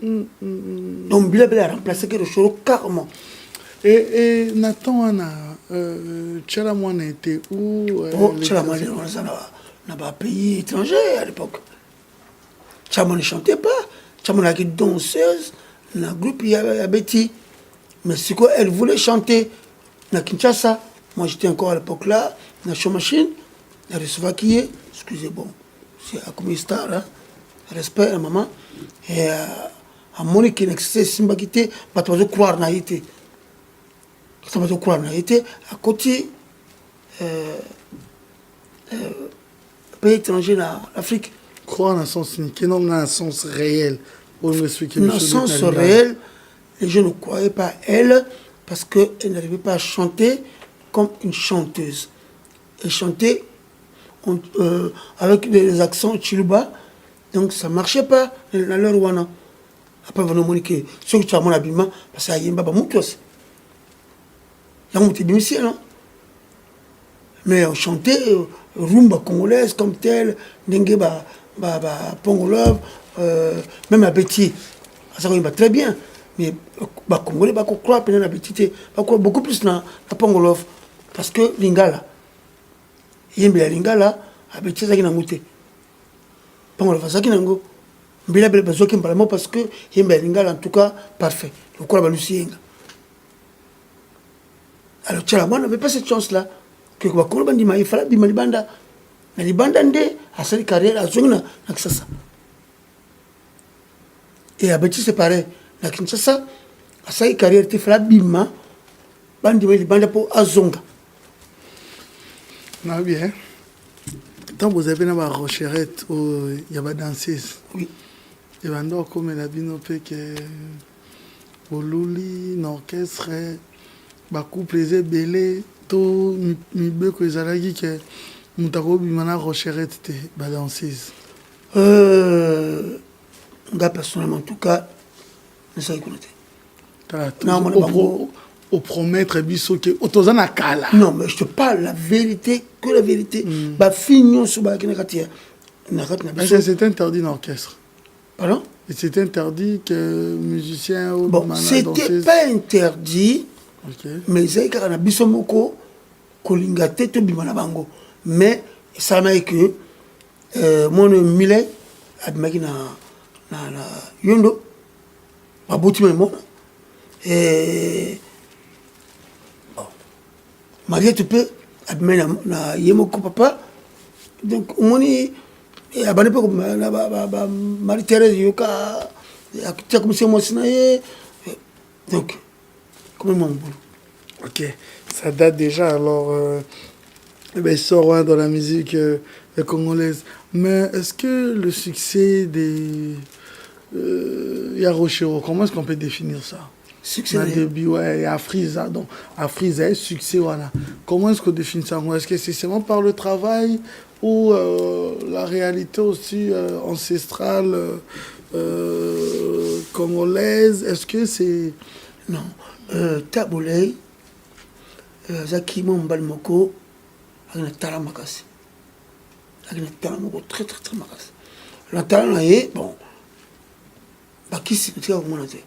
Donc Bilabel a remplacé quelque chose carrément. Et Nathan on a Tchalamouane était où? Tchalamouane n'a pas pays étranger à l'époque. Tchalamouane ne chantait pas. Tchalamouane était danseuse. Dans le groupe, il y avait Betty. Mais c'est quoi, elle voulait chanter dans Kinshasa. Moi, j'étais encore à l'époque là, dans la show machine. Elle recevait qui est, excusez, bon, c'est à comme star, hein. Respect à maman. Et à Monique qui n'existait, Simba qui était, pas de croire n'a été. Ça va te croire n'a été à côté pays étranger dans l'Afrique. croire dans le sens niqué, non, dans le sens réel. Pour nous expliquer. Dans le sens réel, les gens ne croyaient pas elle parce qu'elle n'arrivait pas à chanter comme une chanteuse. Elle chantait avec les accents chiluba, donc ça ne marchait pas dans leur wana. Après, vous avez dit que ceux qui ont mon habillement, parce que y a un moutos. Il y a un moutos, non? Mais on chantait rumba congolaise comme telle, dengue pongolove, même à Béti. Ça va très bien. Mais les Congolais ne croient pas à Béti, beaucoup plus à pongolove. Parce que Lingala, il y a un Lingala, à Béti, ça qui n'a mouté. Pongolove, ça qui n'a mouté. Mais là, parce que il y a un Lingala, en tout cas, parfait. Le corps va lui. Alors, Tchalaman n'avait pas cette chance-là. Que bakolo bandima ifala bima libanda na libanda nde asali carrière azongi na Kinshasa et abeti c'est pareil na Kinshasa asali carrière te fala bima bandima libanda pour azonga na bien tant vous avez na ba rocherette ou ya ba danseuse oui et bando comme la bino pe que boluli na orchestre ba couple belé to mibeko ezalaki ke moto akobima na rocherette te badanseuse nga personnellement en tout cas nasali kuna te au promettre biso ke otoza na kala non mais je te parle la vérité que la vérité bafille nyonso bayaki na kati na biso c'est interdit dans l'orchestre. Pardon? Et c'est interdit que musicien ou bon c'était pas interdit. Okay. Mais ezali kaka na biso moko kolinga te tobima na bango mais esalamaki que mono mile abimaki na yondo babuti memona mariette mpe abimai na ye moko papa donc omoni abandi mpe marie thérèse yoka akitia komisia mwasi na ye donc comment mon boulot. Ok, ça date déjà, alors il sort dans la musique congolaise. Mais est-ce que le succès des Yarochero, comment est-ce qu'on peut définir ça? Succès ouais, Afriza, donc Afriza, succès, voilà. Comment est-ce qu'on définit ça? Est-ce que c'est seulement par le travail ou la réalité aussi ancestrale congolaise? Est-ce que c'est... Non. Taboulay, Zaki Mombal Moko, avec un talent makasi. Avec un talent moko très très très makasi. Le talent est bon. Baki c'est que vous m'avez.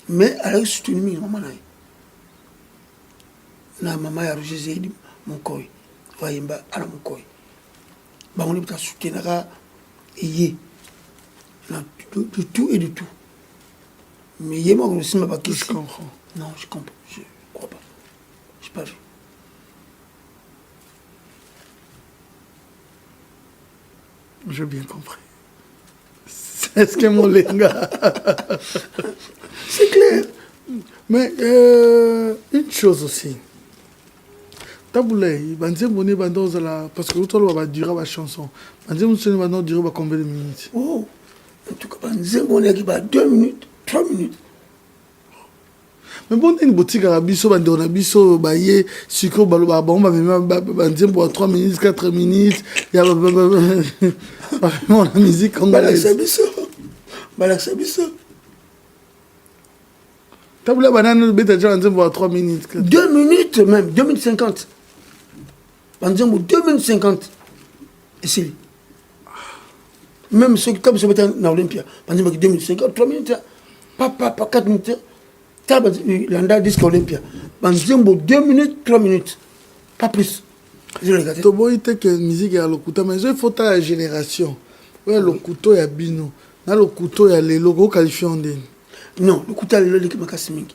Mais elle a soutenu maman naï. Na maman a rejeté mon koi. Voyez-moi à la mon koi. Bah on est peut-être soutenu là et y. Du tout et du tout. Mais il y a moi aussi ma je comprends. Non, je comprends. Je crois pas. Je n'ai pas vu. J'ai bien compris. C'est ce que mon lenga. C'est clair. Mais une chose aussi. Taboulay, Banzemboné Bandozala, parce que l'autre va durer la chanson. Banzemboné va durer combien de minutes? Oh, en tout cas, Banzemboné qui va 2 minutes. 3 minutes. Mais bon, une boutique à Bisso, on a Bisso, Baye, Sucre, Baloba, bon, on 3 minutes, 4 minutes. Il y a la musique congolaise. Balaksa Bisso. T'as voulu la banane, bête déjà, on a 3 minutes. 2 minutes même, 2 minutes 50. On 2 minutes 50. Et c'est même ceux qui comme se mettent dans l'Olympia. On 2 minutes 50, 3 minutes. Pas 4 minutes. L'anda disque Olympia. Banzembo 2 minutes, 3 minutes. Pas plus. Tobo ite que musique ya lokuta mais il faut ta génération. Ouais le couteau ya bino. Na le couteau ya les logos qualifiés en den. Non, le couteau le l'équipe makasi mingi.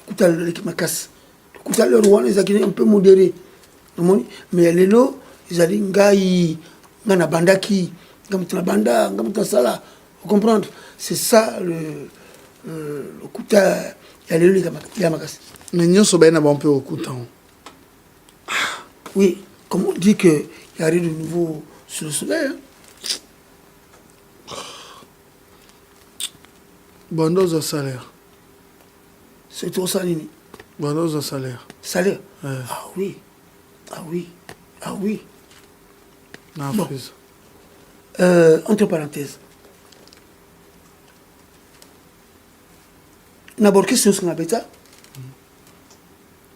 Le couteau le l'équipe makasi. Le couteau le roi les akine un peu modéré. Mais les lots, ils allaient ngai ngana bandaki, ngamutna banda, ngamutna sala. Vous comprenez? C'est ça le couteau ya les lots ya makasi. Mais nous sommes un peu au couteau. Oui, comme on dit qu'il y a rien de nouveau sur le soleil. Hein. Bandos au salaire. C'est trop ça, Nini. Bandos au salaire. Salaire. Ouais. Ah oui. Ah oui. Ah oui. Non, Bon. Frise. Entre parenthèses. D'abord, qu'est-ce que c'est un bêta?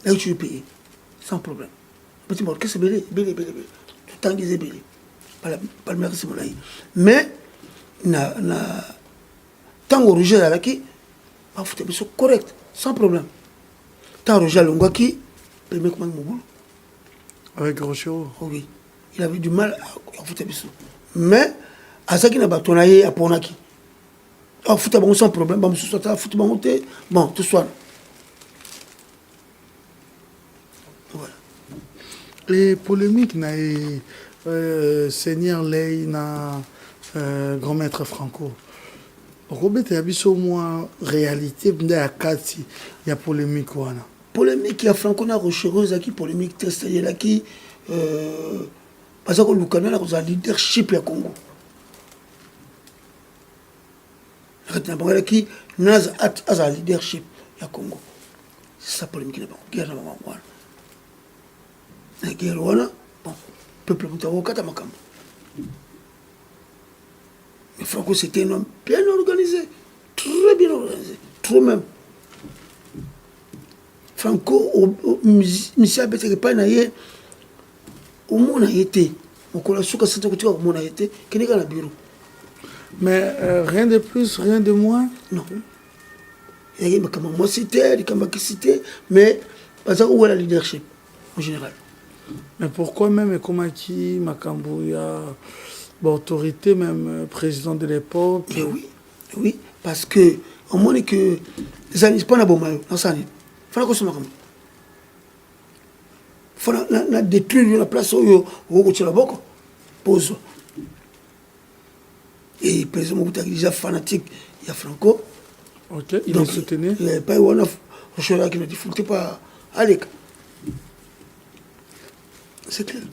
Là où tu veux payer. Sans problème. Petit mort, qu'est-ce que c'est belé. Tout le temps, il est belé. Pas le meilleur, c'est mon aïe. Mais, tant que Roger est là, il faut que correct, sans problème. Tant que Roger est là, il peut comment mon boulot. Avec Rochero. Oui. Il avait du mal à foutre des sous. Mais, à ça qu'il n'a pas tourné à Ponaki. Ah, foutre bon sans problème, bon, foutre bon, bon, tout soit. Voilà. Les polémiques, Seigneur Ley, grand maître Franco. Robert, il y a au moins réalité, il y a polémique. Polémique, il y a Franco, il y a Rochereuse, qui polémique, il y a qui. Parce que le Canada a un leadership au Congo. Il y a un leadership au Congo. C'est ça polémique. Il y a une guerre. Bon, le peuple est au Makambo. Mais Franco, c'était un homme bien organisé. Très bien organisé. Trop même. Franco, Michel Bété, pas au monde a été. On connaît ce que c'est que au monde a été. Qu'il n'y a pas de bureau. Mais rien de plus, rien de moins. Non. Il y a des cité, des cité, mais parce que où est la leadership en général. Mais pourquoi même comment qui Makambo, il y a l'autorité même président de l'époque. Mais oui, parce que au moins que les années pas na bon maillot, dans ça il faut que ça Makambo. Faut na détruire la place où tu la boko pose. Et le président Mobutu est déjà fanatique, il y a Franco. Ok, il est soutenu. Il n'y a pas eu un Rochera qui ne dit faut pas aller. C'est clair.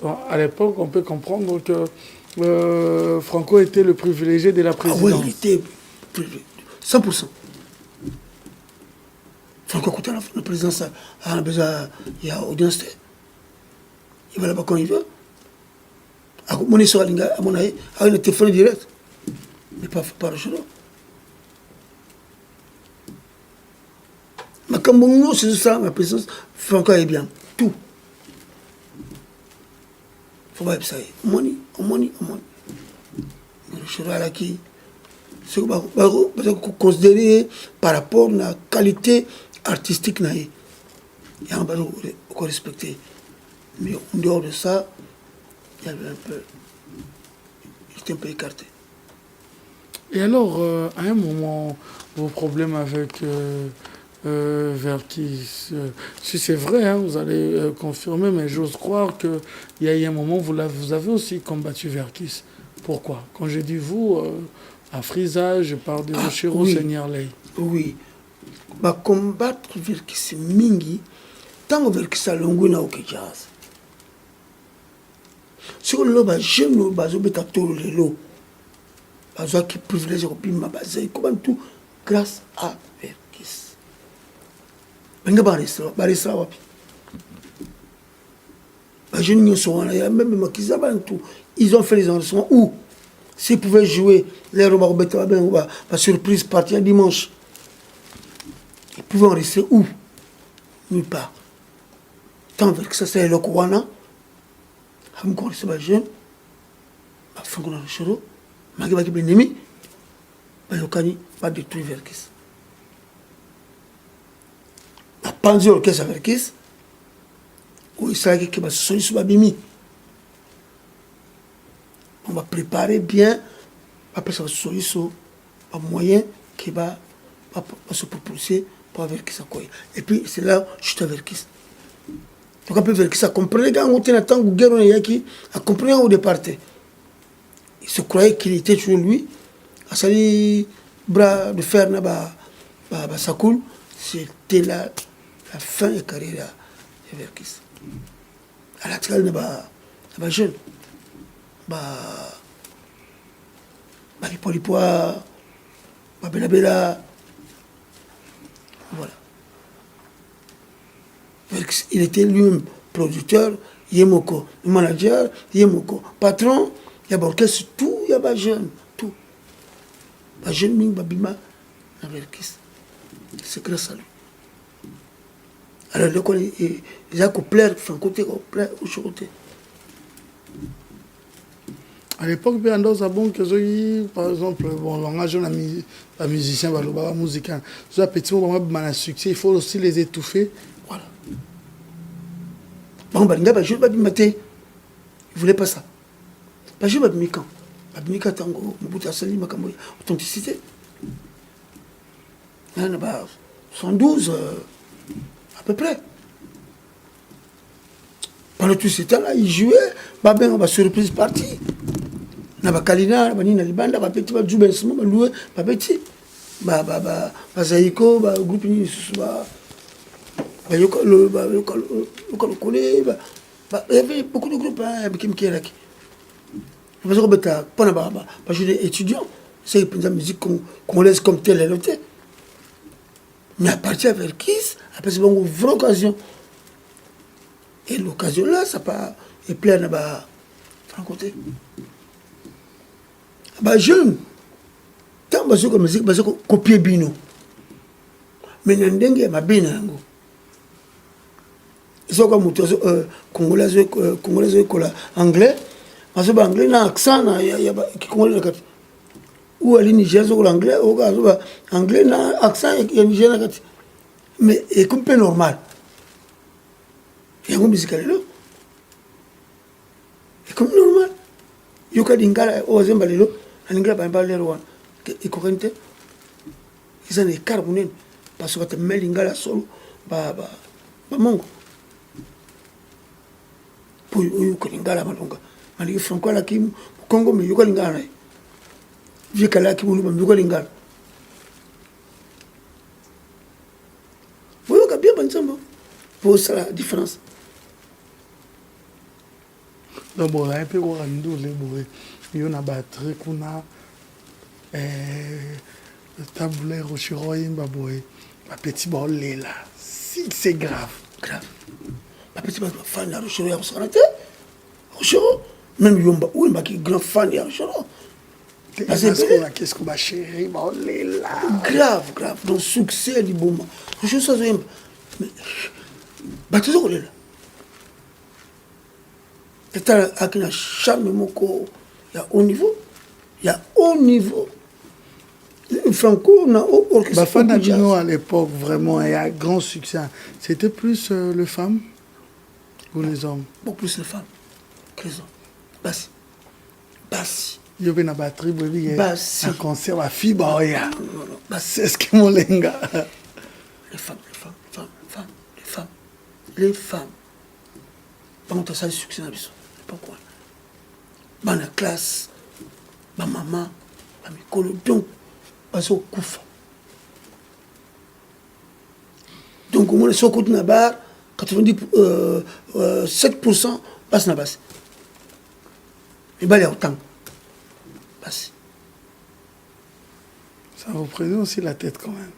Bon, à l'époque, on peut comprendre que Franco était le privilégié de la présidence. Ah oui, il était privilégié. 100%. Franco, écoutez, la présidence, il y a audience. Il va là-bas quand il veut. À mon avis, à un téléphone direct. Mais pas Rochera. Mais comme nous, c'est ça, ma présidence, Franco est bien. Tout. Faut pas ça. Money. Le cheval là qui, c'est considéré par rapport à la qualité artistique naïe. Il y a un peu qu'on respecter. Mais en dehors de ça, il y avait un peu, il était un peu écarté. Et alors, à un moment, vos problèmes avec Verkis, si c'est vrai, hein, vous allez confirmer, mais j'ose croire qu'il y a eu un moment, vous avez aussi combattu Verkis. Pourquoi? Quand j'ai dit vous, à Frisa, je parle de Rochero, oui. Seigneur Ley. Oui. Bah, combattre Verkis mingi, tant que Verkis a longu na ok jazz. Si on l'a j'aime le bazo betato le lo. Bazo qui privilège au pima bazé, comment tout grâce à Verkis. Benga barista wapi. Bah, je n'y sont là, il y a même Makiza tout. Ils ont fait les enregistrements où s'ils pouvaient jouer les Robert la surprise partie dimanche. Ils pouvaient enregistrer où? Nulle part. Tant que ça c'est le Kouana, je suis enregistré jeune, je suis enregistré Rochero, je suis enregistré Nemi, je suis enregistré détruire Verkis. Je suis enregistré l'orchestre Verkis, où il s'agit que je suis enregistré. On va préparer bien, après ça va se sortir un moyen qui va se propulser pour Verkis. Et puis c'est là je suis à Verkis. Donc après Verkis a compris quand on était en temps où guerre on est a compris au départ. Il se croyait qu'il était toujours lui. À salir bras de fer na ba Sakoul, c'était la fin de la carrière de Verkis. À la tête de bah jeune, bah les poids, bah bella, voilà. Il était lui-même producteur, Yemoko, manager, Yemoko, patron, il y a l'orchestre, tout, il y a bah jeune, tout. Bah jeune ming, bah bima, c'est grâce à lui. Alors, il a qu'on plaire, francoté, qu'on plaire, au côté. À l'époque, il y a un par exemple, bon, langage, la musicien, la musicien, un petit moment de succès, il faut aussi les étouffer. Voilà. Bon, je ne vais pas il ne voulait pas ça. Je ne vais pas Mika Tango, Mobuta Sali, Makamboy, authenticité. Il y en a 112, à peu près. Pendant tout ce temps-là, il jouait, on va surprise partie. Na Kalina, na Libanda, petit, ba Djouben Simo, ba loué, ba petit. Ba Zaïko, ba groupe ni ba Yoko le collé, il y avait beaucoup de groupes qui étaient là. Parce que pendant je suis étudiant, c'est la musique qu'on laisse comme telle elle était. Mais à partir avec Kiss, après c'est une vraie occasion. Et l'occasion là, ça pas est plein de côté. Bah jeune, tant que la musique, parce que copier bino. Mais n'endenge ma bino yango. Ils comme muto congolais kola anglais, parce que anglais na accent na ya ki congolais kat. Ou ali Niger zo anglais, ou ka anglais na accent ya Niger na kat. Mais est comme peu normal. Yango musical là. C'est comme normal. Yoka dingala o zemba lelo. Aningra ba mbale rwan e corrente ils ont des carbonen parce que tu mets lingala solo ba mongo pour yu ko lingala malonga mali franco la kim Congo mais yuko lingala vie kala kim lu ba yuko lingala vous avez bien ensemble pour ça la différence donc bon là un peu quoi nous les bourrés il y a une batterie qu'on a tabulaire au chiroïn baboy ma petit bol là si c'est grave ma petit bol fan la rochero ya santé rochero même yomba ou ma qui grand fan ya rochero qu'est-ce qu'on va chérir bol là grave donc succès du bon rochero ça yomba mais batterie ko là t'as akina charme moko il y a haut niveau. Franco, on a orchestre. Fanadino à l'époque, vraiment, il y a un grand succès. C'était plus les femmes ou les hommes? Beaucoup plus les femmes que les hommes. Bassi. Il y avait une batterie, il y a un concert à Fiba. Non. C'est ce que mon lenga. Les femmes. Par contre, ça a le succès dans le pourquoi? Dans la classe, ma maman, ma micro, donc, parce qu'on couvre. Donc, au moins, si on compte la barre, 7% passe la base. Mais il y a autant. Passe. Ça vous prenait aussi la tête quand même.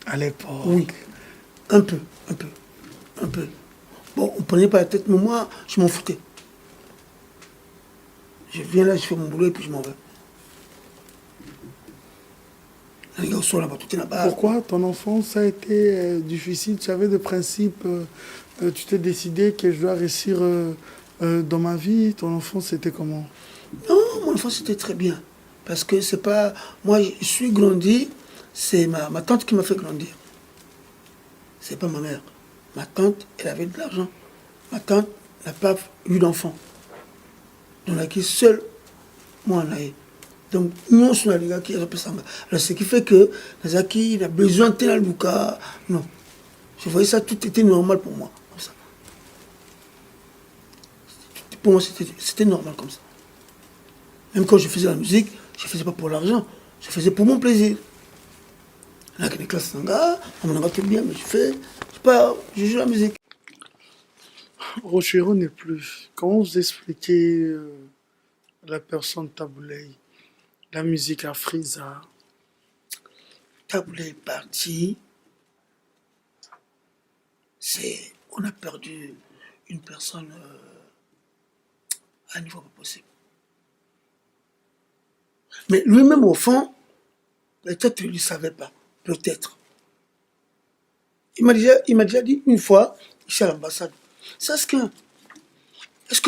À l'époque. Oui, un peu. Bon, on ne prenait pas la tête, mais moi, je m'en foutais. Je viens là, je fais mon boulot et puis je m'en vais. Pourquoi ton enfance a été difficile? Tu avais des principes, tu t'es décidé que je dois réussir dans ma vie. Ton enfance, c'était comment? Non, mon enfance, c'était très bien. Parce que c'est pas... Moi, je suis grandi, c'est ma tante qui m'a fait grandir. C'est pas ma mère. Ma tante, elle avait de l'argent. Ma tante n'a pas eu d'enfant. Donc, elle est seule, moi, on a eu. Donc, nous, on a les gars qui représentent. Alors, ce qui fait que, Nazaki, il a besoin de tel Luka. Non. Je voyais ça, tout était normal pour moi. Comme ça. Pour moi, c'était normal comme ça. Même quand je faisais la musique, je ne faisais pas pour l'argent. Je faisais pour mon plaisir. Là, il y a des classes Sanga, on m'a bien, mais je joue la musique. Rochero n'est plus. Comment vous expliquez la personne Taboulay, la musique à Frisa? Taboulay est parti. On a perdu une personne à un niveau pas possible. Mais lui-même, au fond, peut-être il ne savait pas. Peut-être. Il m'a déjà dit une fois, ici à l'ambassade, est-ce que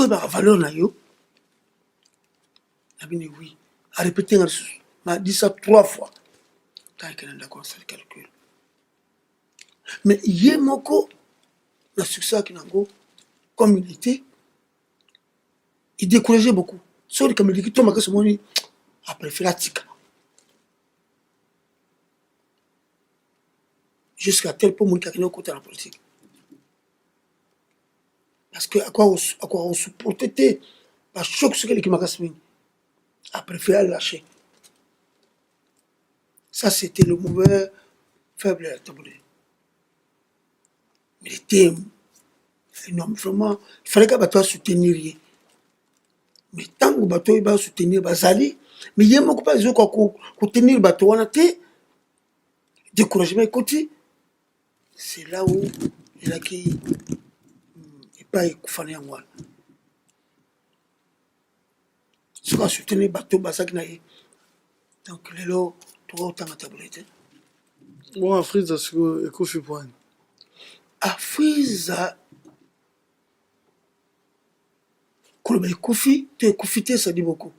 la valeur n'a eu? Il a dit oui. A répété, il m'a dit ça 3 fois. Tant qu'il est d'accord, ça le calcul. Mais Yemoko, le succès qu'il a eu, comme il était, il décourageait beaucoup. Sauf que il dit que tout ce monde a préféré la tika. Jusqu'à tel point qu'il y a côté de la politique. Parce que à quoi on supportait par choc ce qui m'a cassé, a préféré lâcher. Ça, c'était le mauvais faible à Taboulay. Mais il était énorme, vraiment. Il fallait que le bateau soutenir. Mais tant que le bateau va soutenir Bazali, mais il y a beaucoup de gens qui tenir le bateau, on a été découragement côté. C'est là où il a qui n'est pas écoufané en moi. Ce qu'on a soutenu le bateau, Bazali n'a eu. Donc, les lots, tout autant à Taboulay. Bon, à Frisa, c'est quoi fait point? À Frisa, quand tu écoutes, ça dit beaucoup.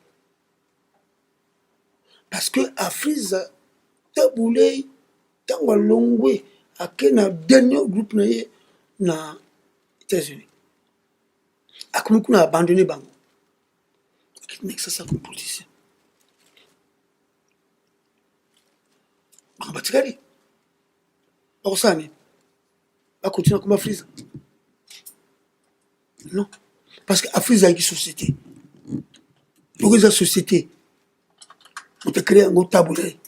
Parce que à Frisa, Taboulay, tant que l'ongwe, à quel dernier groupe na États-Unis. À comment on a abandonné Bango. Qui n'est que ça comme politicien. Bango Batikari. Bango Sani. Va continuer comme Afrisa. Non. Parce qu'Afriza a une société. Pour que la société, on te crée un gros Taboulay.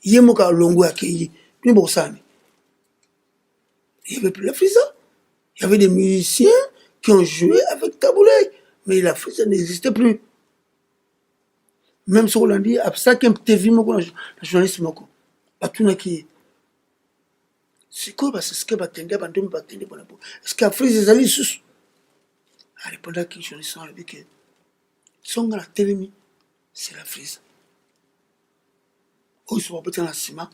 Il y a un longo à qui il y a il n'y avait plus l'Afriza. Il y avait des musiciens qui ont joué avec Taboulay. Mais l'Afriza n'existait plus. Même si on l'a dit, après ça, quand tu as vu la journaliste, pas tout le monde qui est. C'est quoi, c'est ce que tu as dit, est-ce qu'Afriza est allée sous? À répondre à qui je me dit que son grand télémi, c'est la frise. Où ils sont pas dans la ciment,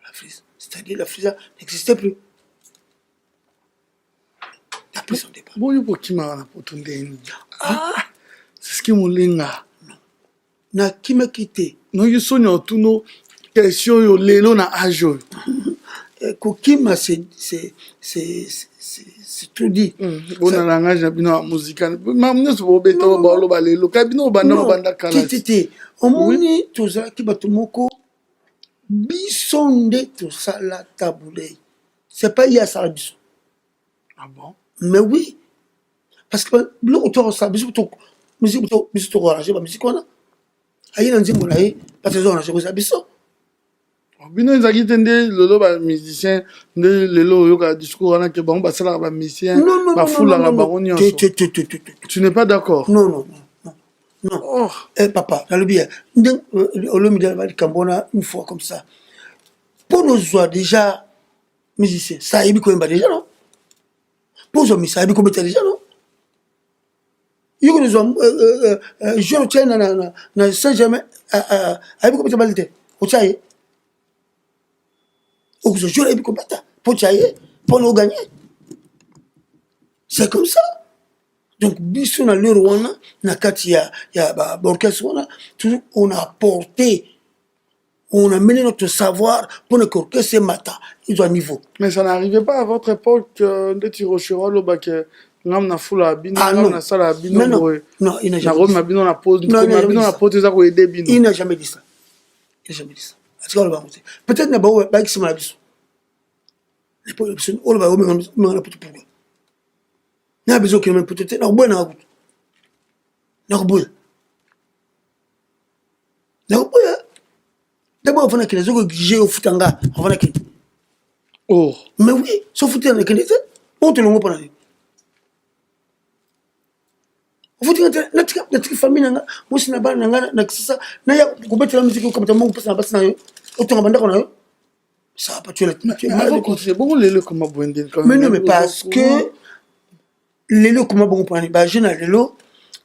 la frise. C'est-à-dire la frise n'existait plus. D'après son départ. Bon, il y a qui m'a rapporté. Ah, c'est ce qui m'a dit. Non. Na qui m'a quitté. Non, il y a toutes nos questions, il y a les na ajo. Kokima, c'est tout dit. Bon, on a langage la musique. Mais on se beto balo balelo. Kabino banda banda kala. Titi, on moni tout ça qui batumoko bisonde tout ça la Taboulay. C'est pas hier ça la bison. Ah bon? Mais oui. Parce que l'auteur ça musique to arranger ba musique on a. Ayi na nzimbo na ye pas te arranger ko ça bison. Bino ezaki te nde lelo bamusicien nde lelo oyoka discours wana ke bango basalaka bamusicien bafulaka bango nyonso. Tu n'es pas d'accord? Non. Oh. Papa, nalobi olomi de la Cambona une fois comme ça. Pour nous voir déjà musiciens, ça y est bien déjà non? Pour nous ça y est bien déjà non? Il y a des gens qui ne savent jamais à y est bien déjà au tchaye. Pour nous gagner. C'est comme ça. Donc, bisous dans le Rwanda, il y a l'orchestre, on a apporté, on a mené notre savoir pour que l'orchestre matin, ils ont un niveau. Mais ça n'arrivait pas à votre époque de Tirochiro, que ngam na fula bino, ngam na sala bino. Non, il n'a jamais dit ça. Il n'a jamais dit ça. Peut-être na baou ba kisima biso. Les personnes on va on pour pourquoi. Na besoin que même peut-être na boa na gut. Na boa. D'abord on a que les autres gigé au futanga, on a que. Oh. Mais oui, sauf futter na que on te longo pas. Vous natika famille nanga musi na bana nanga na kisasa na ya kubetela musique comme tellement pesa na basi na yo otonga bandako na yo ça va pas tuer c'est bon lelo comme Bwende quand même. Mais non, mais parce que lelo comme bon prendre ba jeune lelo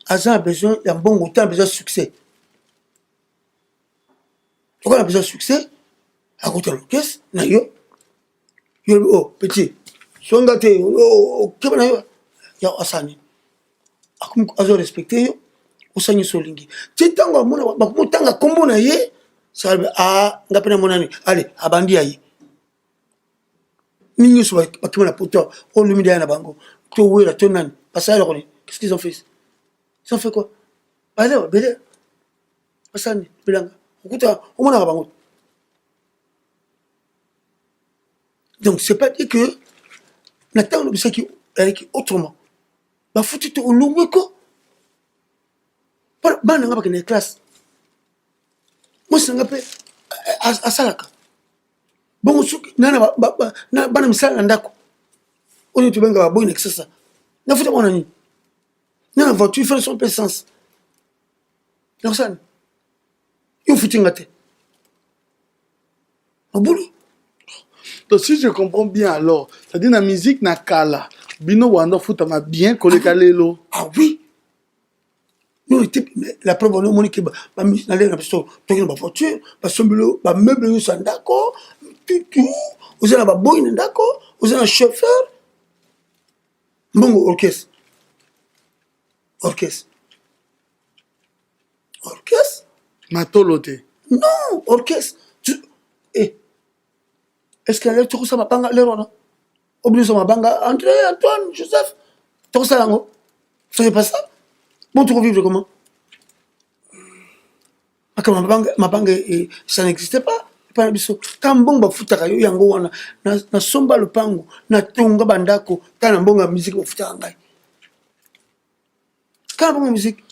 a besoin d'un bon temps, besoin de succès. Donc on a besoin de succès à côté de l'orchestre na yo oh petit songate oh kebana yo ya asani akum azo respecter yo osanyi solingi titango amona bakumutanga kombo na ye sabe ngapena monani allez abandi ayi ninyo so bakimana poto on lui na bango to wera to nani passer alors qu'est-ce qu'ils ont fait? Ils ont fait quoi? Alors bele asani bilanga okuta omona bango. Donc c'est pas dit que n'attend le qui avec autrement ba foutu to olongwe ko bana ngaba kene classe moi sanga pe asalaka bon suki nana bana misala ndako on tu benga ba boy na kisasa na futa mona nini nana voiture fait son essence donc ça il faut ngate au boulot. Donc si je comprends bien alors, c'est-à-dire la musique na kala, bino wanda futa ma bien koleka lelo. Ah oui. Nous la preuve on monique ba na le na biso to ba voiture, ba sombelo, ba meuble yo sandako, tout, vous avez ba boy ndako, vous avez un chauffeur. Bon orchestre. Matolote. Non, orchestre. Est-ce qu'il y a tout ça ma banga l'erreur? Oubliez ça ma banga André, Antoine, Joseph. Tout ça là, c'est pas ça. Bon, tu vivre comment? Ma banga ça n'existait pas. Pas biso. Quand bon ba futaka yo yango wana na somba le pango na tonga bandako kana bonga musique ba futaka ngai. Quand bonga musique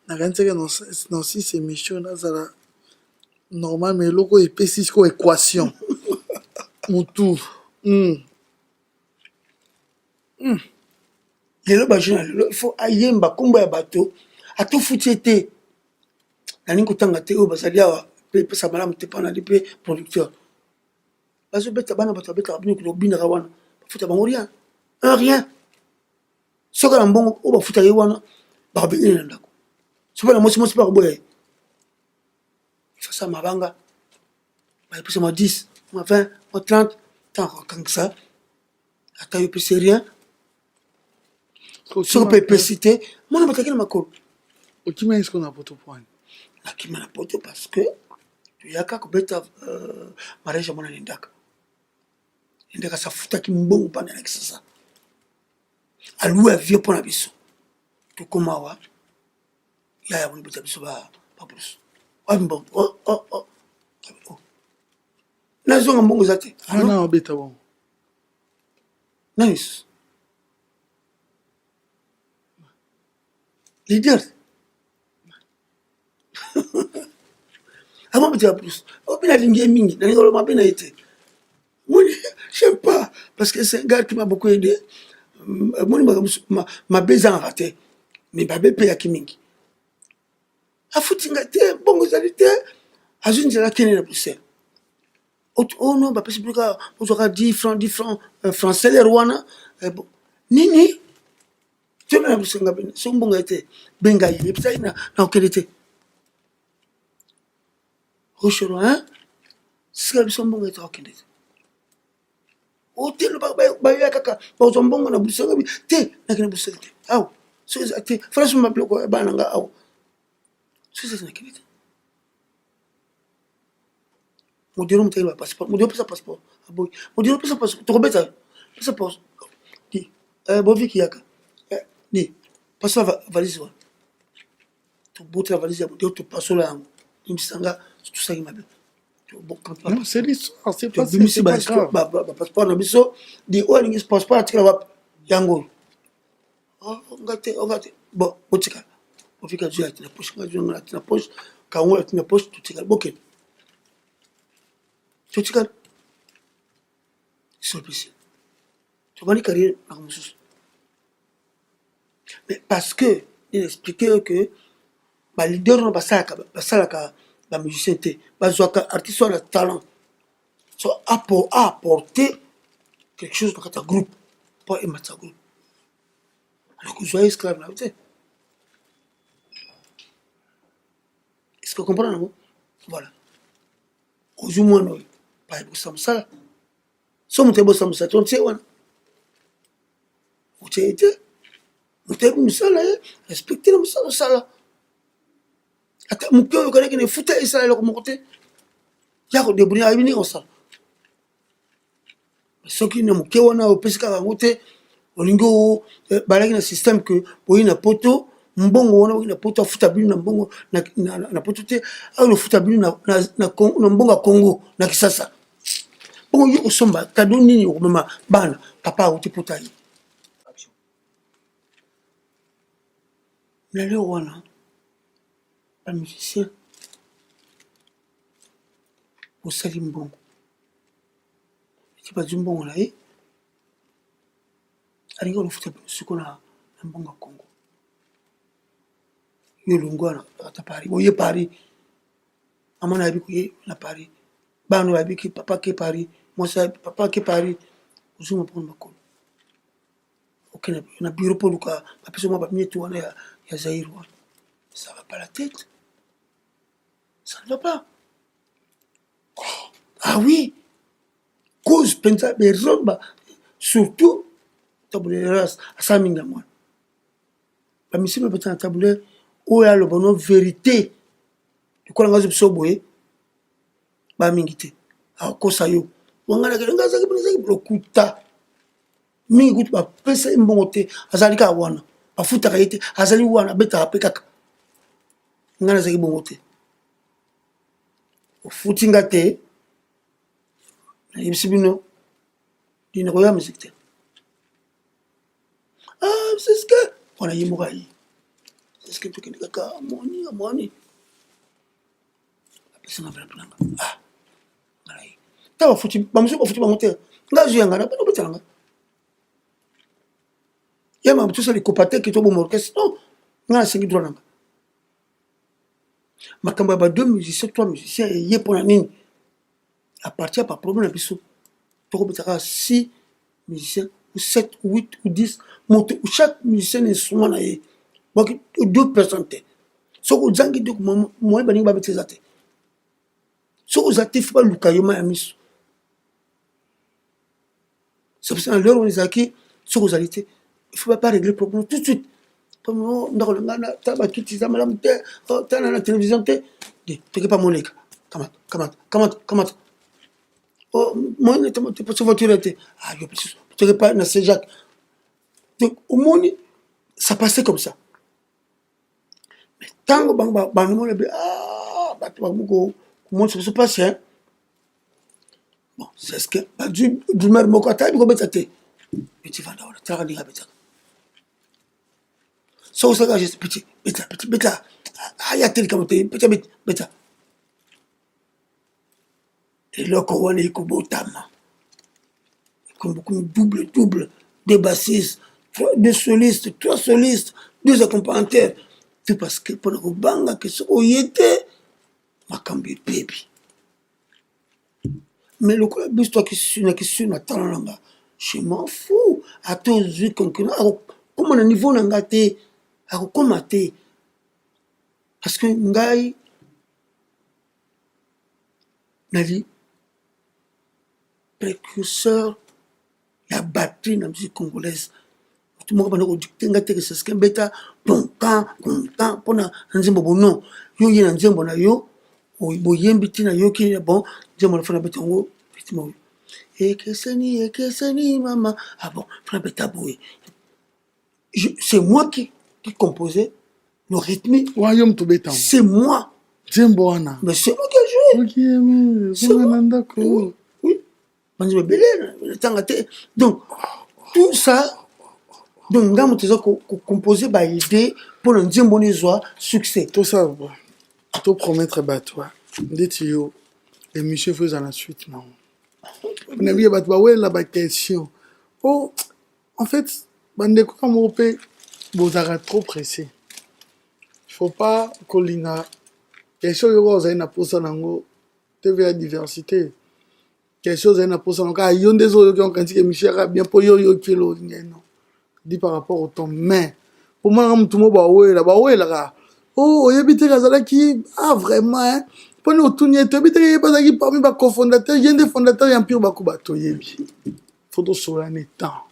na ganteka non si c'est méchant na zala normal mais loko epesi ko équation. Mutu. Lelo ba jeune il faut ayemba kombo ya bato ato futiete na ningo tanga te o bazali awa pe sa malamu te pana de pe producteur bazo beta bana bato beta abino ko bina wana futa bango rien soka na mbongo o ba futa ye wana ba bina ndako soka na mosi pa ko boye fa sa mabanga ba pesa ma 10 ma 20 ma 30 tant comme ça ata yo pesa rien so peut péciter moi na bakaki na makolo okima est-ce qu'on a poto point akima na poto parce que tu yaka ko beta mariage mona ndaka sa futa ki mbongo panda na kisasa alou avion pour na biso to komawa ya boni beta biso ba plus bon oh na zonga mbongo zate ana obeta bon nice leader avant beta plus obina lingi mingi na ngolo mapena ite moi j'aime pas parce que c'est un gars qui m'a beaucoup aidé moi ma beza raté mais babé pe ya kimingi afutinga te bongo zalité azunjela kene na Bruxelles. Oh non, bah parce que vous aurez 10 francs français les Rwanda. Bon, nini, tu m'as dit que c'est un bon gâteau, bengaï, et puis ça il n'a aucune été. Rochero, hein? C'est un bon gâteau, aucune été. Oh, t'es le baïa kaka, bah on bon on a boussé, t'es, n'a qu'une boussé, ah, c'est franchement ma bloc, bah n'anga, ah, c'est n'a qu'une été. Modelo mutaki ba passeport modelo pesa passeport aboy modelo pesa passeport to kobeta pesa passeport di boviki yaka di pasa valise wa to botra valise ya modelo to pasola yango imsanga tout ça qui m'a non c'est l'histoire c'est pas passeport na biso di o lingi passeport atikala wa yango ngate bon botika bovika juu ya tina poche ngajua na tina poche kawo ya tina poche tutika boke. Tu sais quoi? C'est le plaisir. Tu vas aller carrière dans le. Mais parce que il expliquait que ba leader na basalaka ba musicien te bazwaka artiste wana talent so apporter quelque chose dans ta groupe pas émettre groupe alors que soyez esclave là tu est-ce que vous comprenez non voilà aujourd'hui moi pas bossa msala so muté bossa msala tu sais wana uté muté msala respecter le msala ata muké oyo kanaki ne futa esala eloko moko te ya kodébrouiller ayebini kosala soki na moke wana opesi kaka yango te olingi balaki na système ke oyi na poto mbongo wana oyi na poto afuta bino na mbongo na poto te ayo ofuta bino na mbongo ya Congo na Kisasa bongo yo osomba kado nini okomema bana papa auti poto ayi na leo wana bamusicien osali mbongo eti bazwi mbongo na ye alingi olofuta siko na mbongo ya Congo yo olongo wana ata Paris oye Paris mama na yebi koye na Paris bana bayebi ke papa ke Paris mwasi papa ke Paris ozwi mapona makolo okende na bureau mpo luka bapesa mwa bamieti wana ya Zaïre wana ça va pas la tête ça ne va pas ah oui cause pensa beromba surtout tabuleur asala mingi ya mwana bamisi bapeta na tabuleur oyo aloba no vérité lokola nga zo biso boye bamingi te akosa yo wanganakanga azaki mpona lokuta mingi kutu bapesa ye mbongo te azali kaka wana bafutaka ye te azali wana abetaka mpe kaka nga nazaki bongo te ofuti nga te nayebisi bino dina koya musique te ah c'est ce que wana ye moko ayi c'est ce que tokende kaka amoni apesanga mpela mpenanga ah nganayi ta bafuti bamosusu bafuti bango te nga zwi yanga na bano obetelanga ye mabe tosala ekopa te ke toboma orchestre non nga nasengi droit nanga makambo ya ba 2 musiciens 3 musiciens eye mpona nini à partir par problème na biso tokobetaka 6 musiciens ou 7 ou 8 ou 10 monte chaque musicien instrument na ye boki 2 personnes te soki ozangi te moye baningi babeta eza te soki oza te fo baluka yo ma ya miso c'est pour ça na leur wana ezalaki soki ozali te il faut pas régler problème tout de suite ndako na nga ta bakiti eza malamu te tana na télévision te toke pa moleka kamata moyenne te poso voiture te yo toke pa na Saint-Jacques au monde ça passait comme ça mais tango bango mona be bato bamuko comment ça se passe hein bon c'est ce que du mer moko ata biko beta te petit vanda wala tara dinga beta so ça juste petit beta aya tel comme te beta et là quand on est kobotama comme beaucoup double des bassistes 2 solistes 3 solistes 2 accompagnateurs tout parce que pour le banga que ce oyete makambi baby mais le coup bus toi qui sur na talanga je m'en fous à tous yeux concurrent comment na niveau na ngate akokoma te parce que ngai nali précurseur la batterie na musique congolaise tout le monde va dicter ngate que c'est ce beta quand pona nzembo bono yo ye na nzembo na yo boyembi tina yo ki bon nzembo na fana beta ngo effectivement ekeseni mama ah bon fana beta boy c'est moi qui composais le rythme royaume to beta c'est moi nzembo wana mais c'est moi qui ai joué OK mais c'est ndako oui banzembo belé tanga te donc tout ça donc nga moto eza composer ba idée pour le nzembo nezwa succès tout ça to promettre bato ndeti yo émission faisant la suite non on a vu bato ba wela ba question oh en fait bande ko mo pe bozara trop pressé faut pas kolinga question yoko ozali na posa nango TV ya diversité question ozali na posa nango kaka yo nde oyoki okanisi émission yaka bien mpo yo oyoki elo olingai non dit par rapport au temps mais pour moi mutu mo bawelaka oyebi te kazalaki vraiment hein mponi otuni ete oyebi te yebi azalaki parmi bacofondateur ye nde fondateur ya mpire bakuba toyebi fo tosola na temps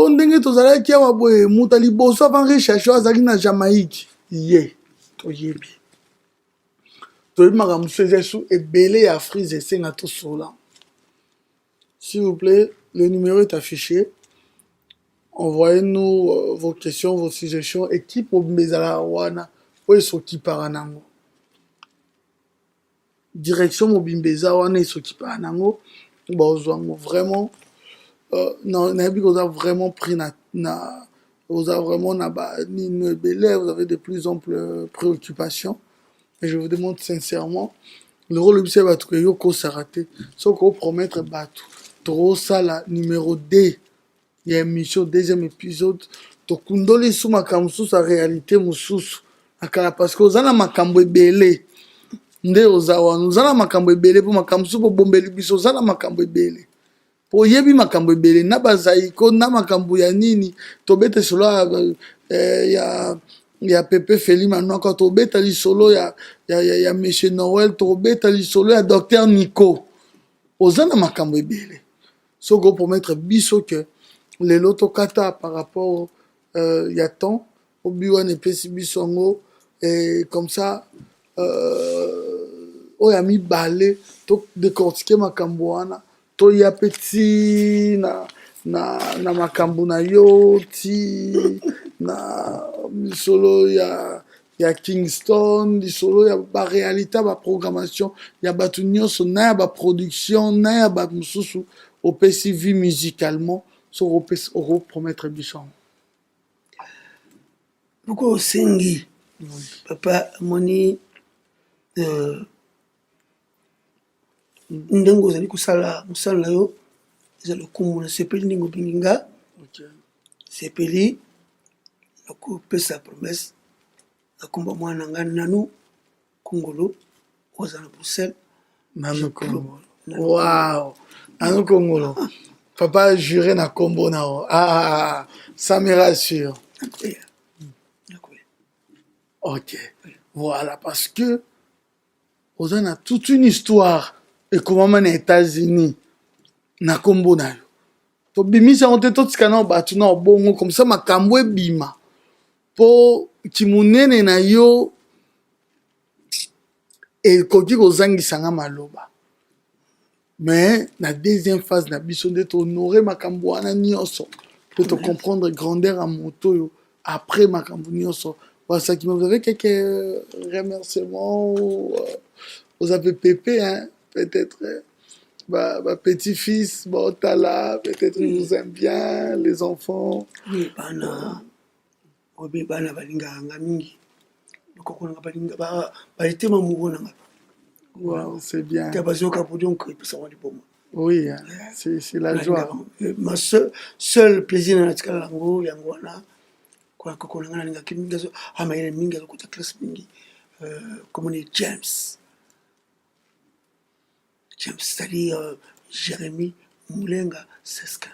ndenge tozalaki awa boye mutu liboso avant recherche azalaki na Jamaïque ye toyebi makambo mosusu eza su ebele ya Afrique esenga tosola. S'il vous plaît, le numéro est affiché. Envoyez-nous vos questions, vos suggestions. Équipe au Mbezala Wana, où ils s'occupent par Nango. Direction au Bimbeza Wana, ils s'occupent par Nango. Bon, vraiment, non, vous avez vraiment pris vous avez vraiment vous avez de plus amples préoccupations. Et je vous demande sincèrement, le rôle du va être que ça raté. Sauf qu'on promettre battre. Trop ça la numéro 2. Il y a une émission, deuxième épisode. Donc, on doit sous ma kamsou sa réalité moussous. Parce que vous avez ma kambo belé. Nde ozawa, nous allons ma kambo belé pour ma kamsou pour bomber le biso. Vous avez ma kambo belé. Pour yebi ma kambo belé. Na bazaiko, na ma kambo ya nini. Tobete solo ya Pepe Feli maintenant quand tobeta li solo ya Monsieur Noël, tobeta li solo ya Docteur Nico. Ozana makambo ebele. So go pour mettre biso que les loto kata par rapport ya temps obiwan epesi bisongo et comme ça oya mi balé to décortiquer makambo wana to ya petit na makambo na yo ti na solo ya Kingston solo ya ba réalité ba programmation ya batu nyonso na ya ba production na ya ba mususu au PCV musicalement so promettre bichon beaucoup sengi papa moni ndengo zali kusala musala yo ezalo kumu na sepeli ndingo binginga sepeli nakopesa promesse nakomba mwana nga nanu kongolo oza na Bruxelles nanu kongolo wow nanu kongolo papa juré na kombo nao ça me rassure ok voilà parce que oza na toute une histoire et comment na États-Unis na kombo na yo tobimisa yango te totika na bato na obongo comme ça makambo ebima mpo kimunene na yo ekoki kozangisanga maloba mais na deuxième phase na biso nde tohonore makambo wana nyonso mpo tocomprendre grandeur ya moto oyo après makambo nyonso wasaki vous avez quelques remerciements vous avez pépé hein peut-être petit-fils, Tala, peut-être ils vous aiment bien, les enfants. Oui, bana. Obi bana balinga ngamingi. Lokoko nga balinga ba été mamoureux nga. Wow, c'est bien. Tabazoka pour donc ça va du bon. Oui, c'est la joie. Ma seul plaisir na tikala lango yangwana. Kwa kokona nga ninga kiminga so amaire minga ko ta classe mingi. Comme on est James, c'est-à-dire Jérémy Moulenga Seska.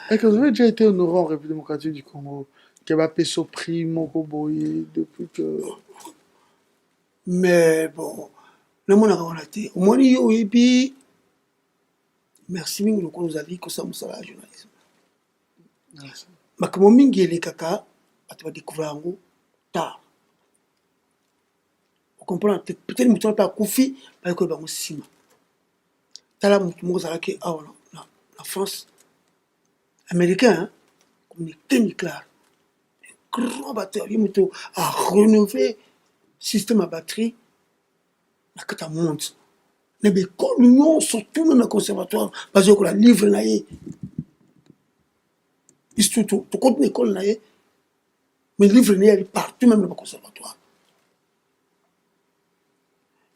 Est-ce que vous avez déjà été honoré en République démocratique du Congo? Qui va payer ce prix Mokoboye depuis que. Mais bon, le monde a relaté. Au moins, et puis, merci mingi loko nous a dit que ça me sera journalisme. Merci. Mais comme mingi les kaka, tu vas découvrir en tard. Vous comprenez? Peut-être que tu n'as pas confié parce que tu as sima. Tu as là, tu as la France, américain, comme une tenue claire, un grand batteur, il a rénové le système à batterie, la carte monte. Les écoles, surtout dans le conservatoire, parce que la livre, tu comptes l'école, mais le livre, il est partout, même dans le conservatoire.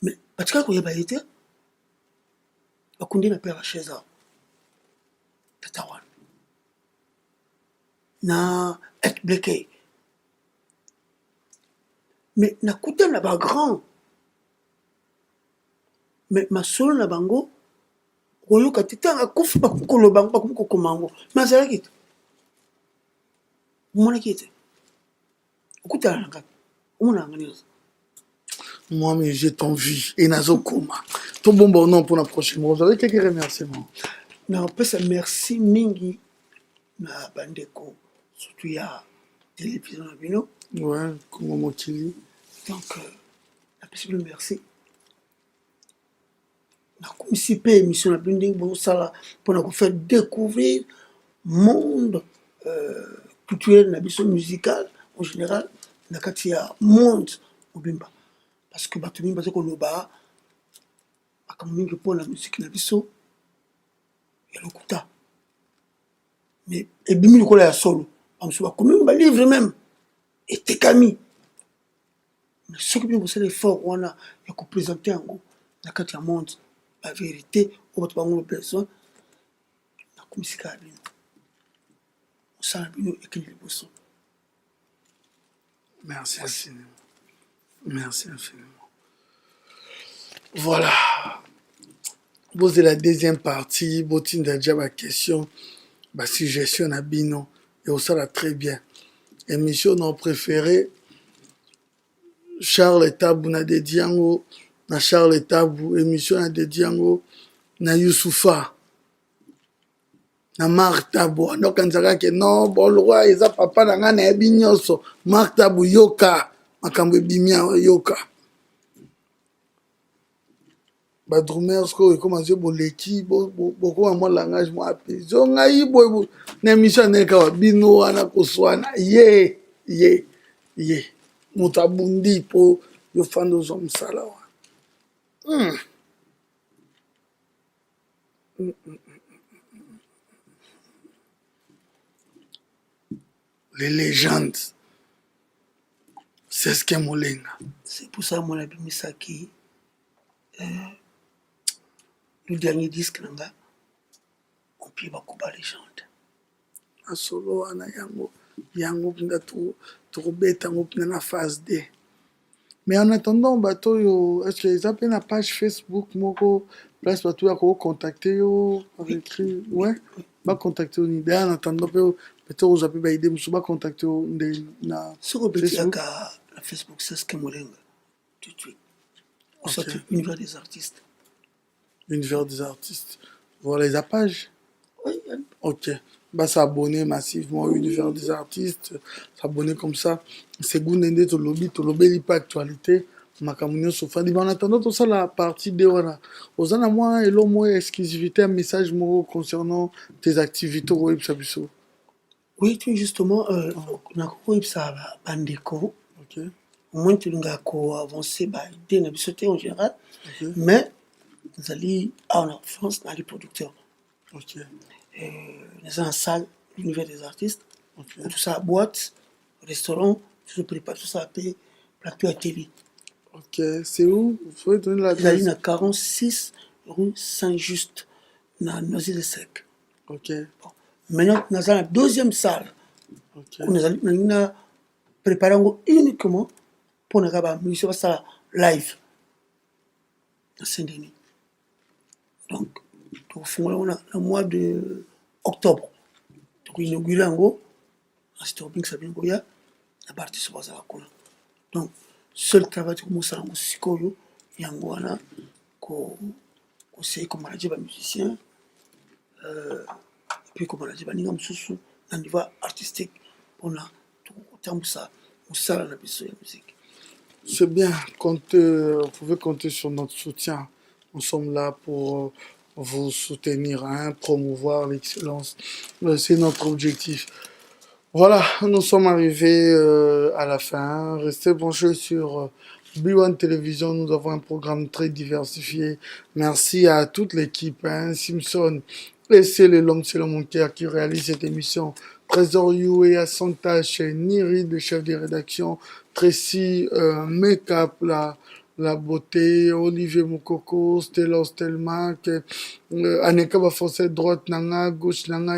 Mais parce que quand il y a été, il y a père chez eux. Tatawan. Na et bloqué. mais nakuta na ba grand mais masolo na bango koyoka te tanga kofi bakoloba bango bakomi kokoma yango mais azalaki te omonaki te okutala na kaka omona yango nyonso. Moi, mais j'ai ton vie. Et Nazo Koma. Ton bon nom pour la prochaine. Vous avez quelques remerciements. Na opesa merci mingi na bandeko surtout ya télévision na bino. Ouais, comment Mokili. Donc napesi bino merci. Nakomisi mpe émission na bino ndenge bosala mpona kofaire découvrir monde culturel na biso musical en général na kati ya monde mobimba parce que bato mingi baza koloba makambo mingi mpona musike na biso ya lokuta mais ebimi lokola ya solo bamosusu bakomi balivre même etekami mais soki bino bosala effort wana ya koprésente yango na kati ya monde bavérité oyo bato bango besoin nakomisika ya bino osala bino ekende liboso. Merci infiniment. Merci infiniment. Voilà. Vous c'est la deuxième partie. Botin déjà ma question. Ma suggestion à Bino. Et on ça très bien. Émission non préférée. Charles Tabou na de Diango. Na Charles Tabou. Émission na de Diango. Na Youssoufa. Na Marc Tabou. Donc on dirait que non, bon le roi et ça papa na nga na ebinyoso. Marc Tabou yoka. Makambo bimia yoka. Badrumer sko e commencé boleki boko mo langage mo api. Zo ngai boy na émission na ka bino ana koswana ye. Mutabundi po yo fando zo msala wa. Les légendes. C'est ce qu'est Molenga. C'est pour ça que mon ami Misaki, le dernier disque, on peut beaucoup de légendes. A solo, ana yango pinda tu beta na phase D. Mais en attendant, est-ce que ils appellent la page Facebook, moko, place bateau à contacter yo, par écrit, ouais, va contacter au Nidé. En attendant, peut-être vous appelez ba idée, monsieur va contacter au na. Ce qu'on peut dire à Facebook, c'est ce que Molenga, tout de suite. On s'appelle Univers des artistes. Univers des artistes. Voilà les pages. Oui. Ok. Bah s'abonner massivement à Univers des artistes, s'abonner comme ça. C'est gounende to lobby pas actualité. Makamunyo sofa. En attendant tout ça la partie de voilà. Aux ana moi et l'homme exclusivité un message moi concernant tes activités au web sabiso. Oui, tu justement on a web ça bandeko. Ok. Au moins tu n'as qu'à avancer bah idée na biso en général. Okay. Mais nous allons en France dans les producteurs. Ok. Dans une salle, l'univers des artistes, okay. Tout ça à boîte, restaurant, tout ça prépare, tout ça à payer, plateau à télé. Ok, c'est où? Vous pouvez donner l'adresse? La ligne à 46 rue Saint-Just, dans Noisy-le-Sec. Ok. Bon. Maintenant, nous avons la deuxième salle. Ok. Nous allons préparer uniquement pour nous avoir une salle live dans Saint-Denis. Donc, le mois de octobre, donc inauguré en gros, à Storbing Sabine Goya, la partie sur la Kona. Donc, seul travail que nous avons aussi, il y a un goana, conseiller comme manager des musiciens, et puis comme manager des musiciens, à niveau artistique, on a tout autant ça, on sait la musique. C'est bien, vous pouvez compter sur notre soutien. Nous sommes là pour vous soutenir, promouvoir l'excellence. C'est notre objectif. Voilà, nous sommes arrivés à la fin. Restez branchés sur B1 Télévision. Nous avons un programme très diversifié. Merci à toute l'équipe, Simpson, et c'est l'homme, c'est le monteur qui réalise cette émission. Trésor You et à son tâche, Niri, le chef de rédaction, Tracy, Make-up, la beauté, Olivier Moukoko, Stella Stelmack, Aneka Bafoncé, droite Nanga, gauche Nanga,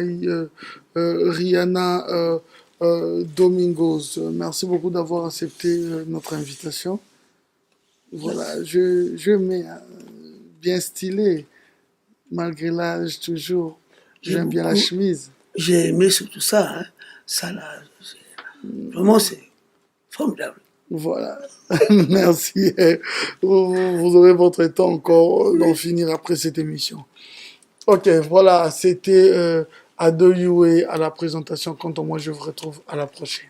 Rihanna, Domingos. Merci beaucoup d'avoir accepté notre invitation. Voilà, je mets bien stylé, malgré l'âge toujours. J'aime bien la chemise. J'ai aimé surtout ça. Hein. Ça là, vraiment, c'est formidable. Voilà, merci. Vous aurez votre temps encore d'en finir après cette émission. Ok, voilà, c'était Adoyoué à la présentation. Quant à moi, je vous retrouve à la prochaine.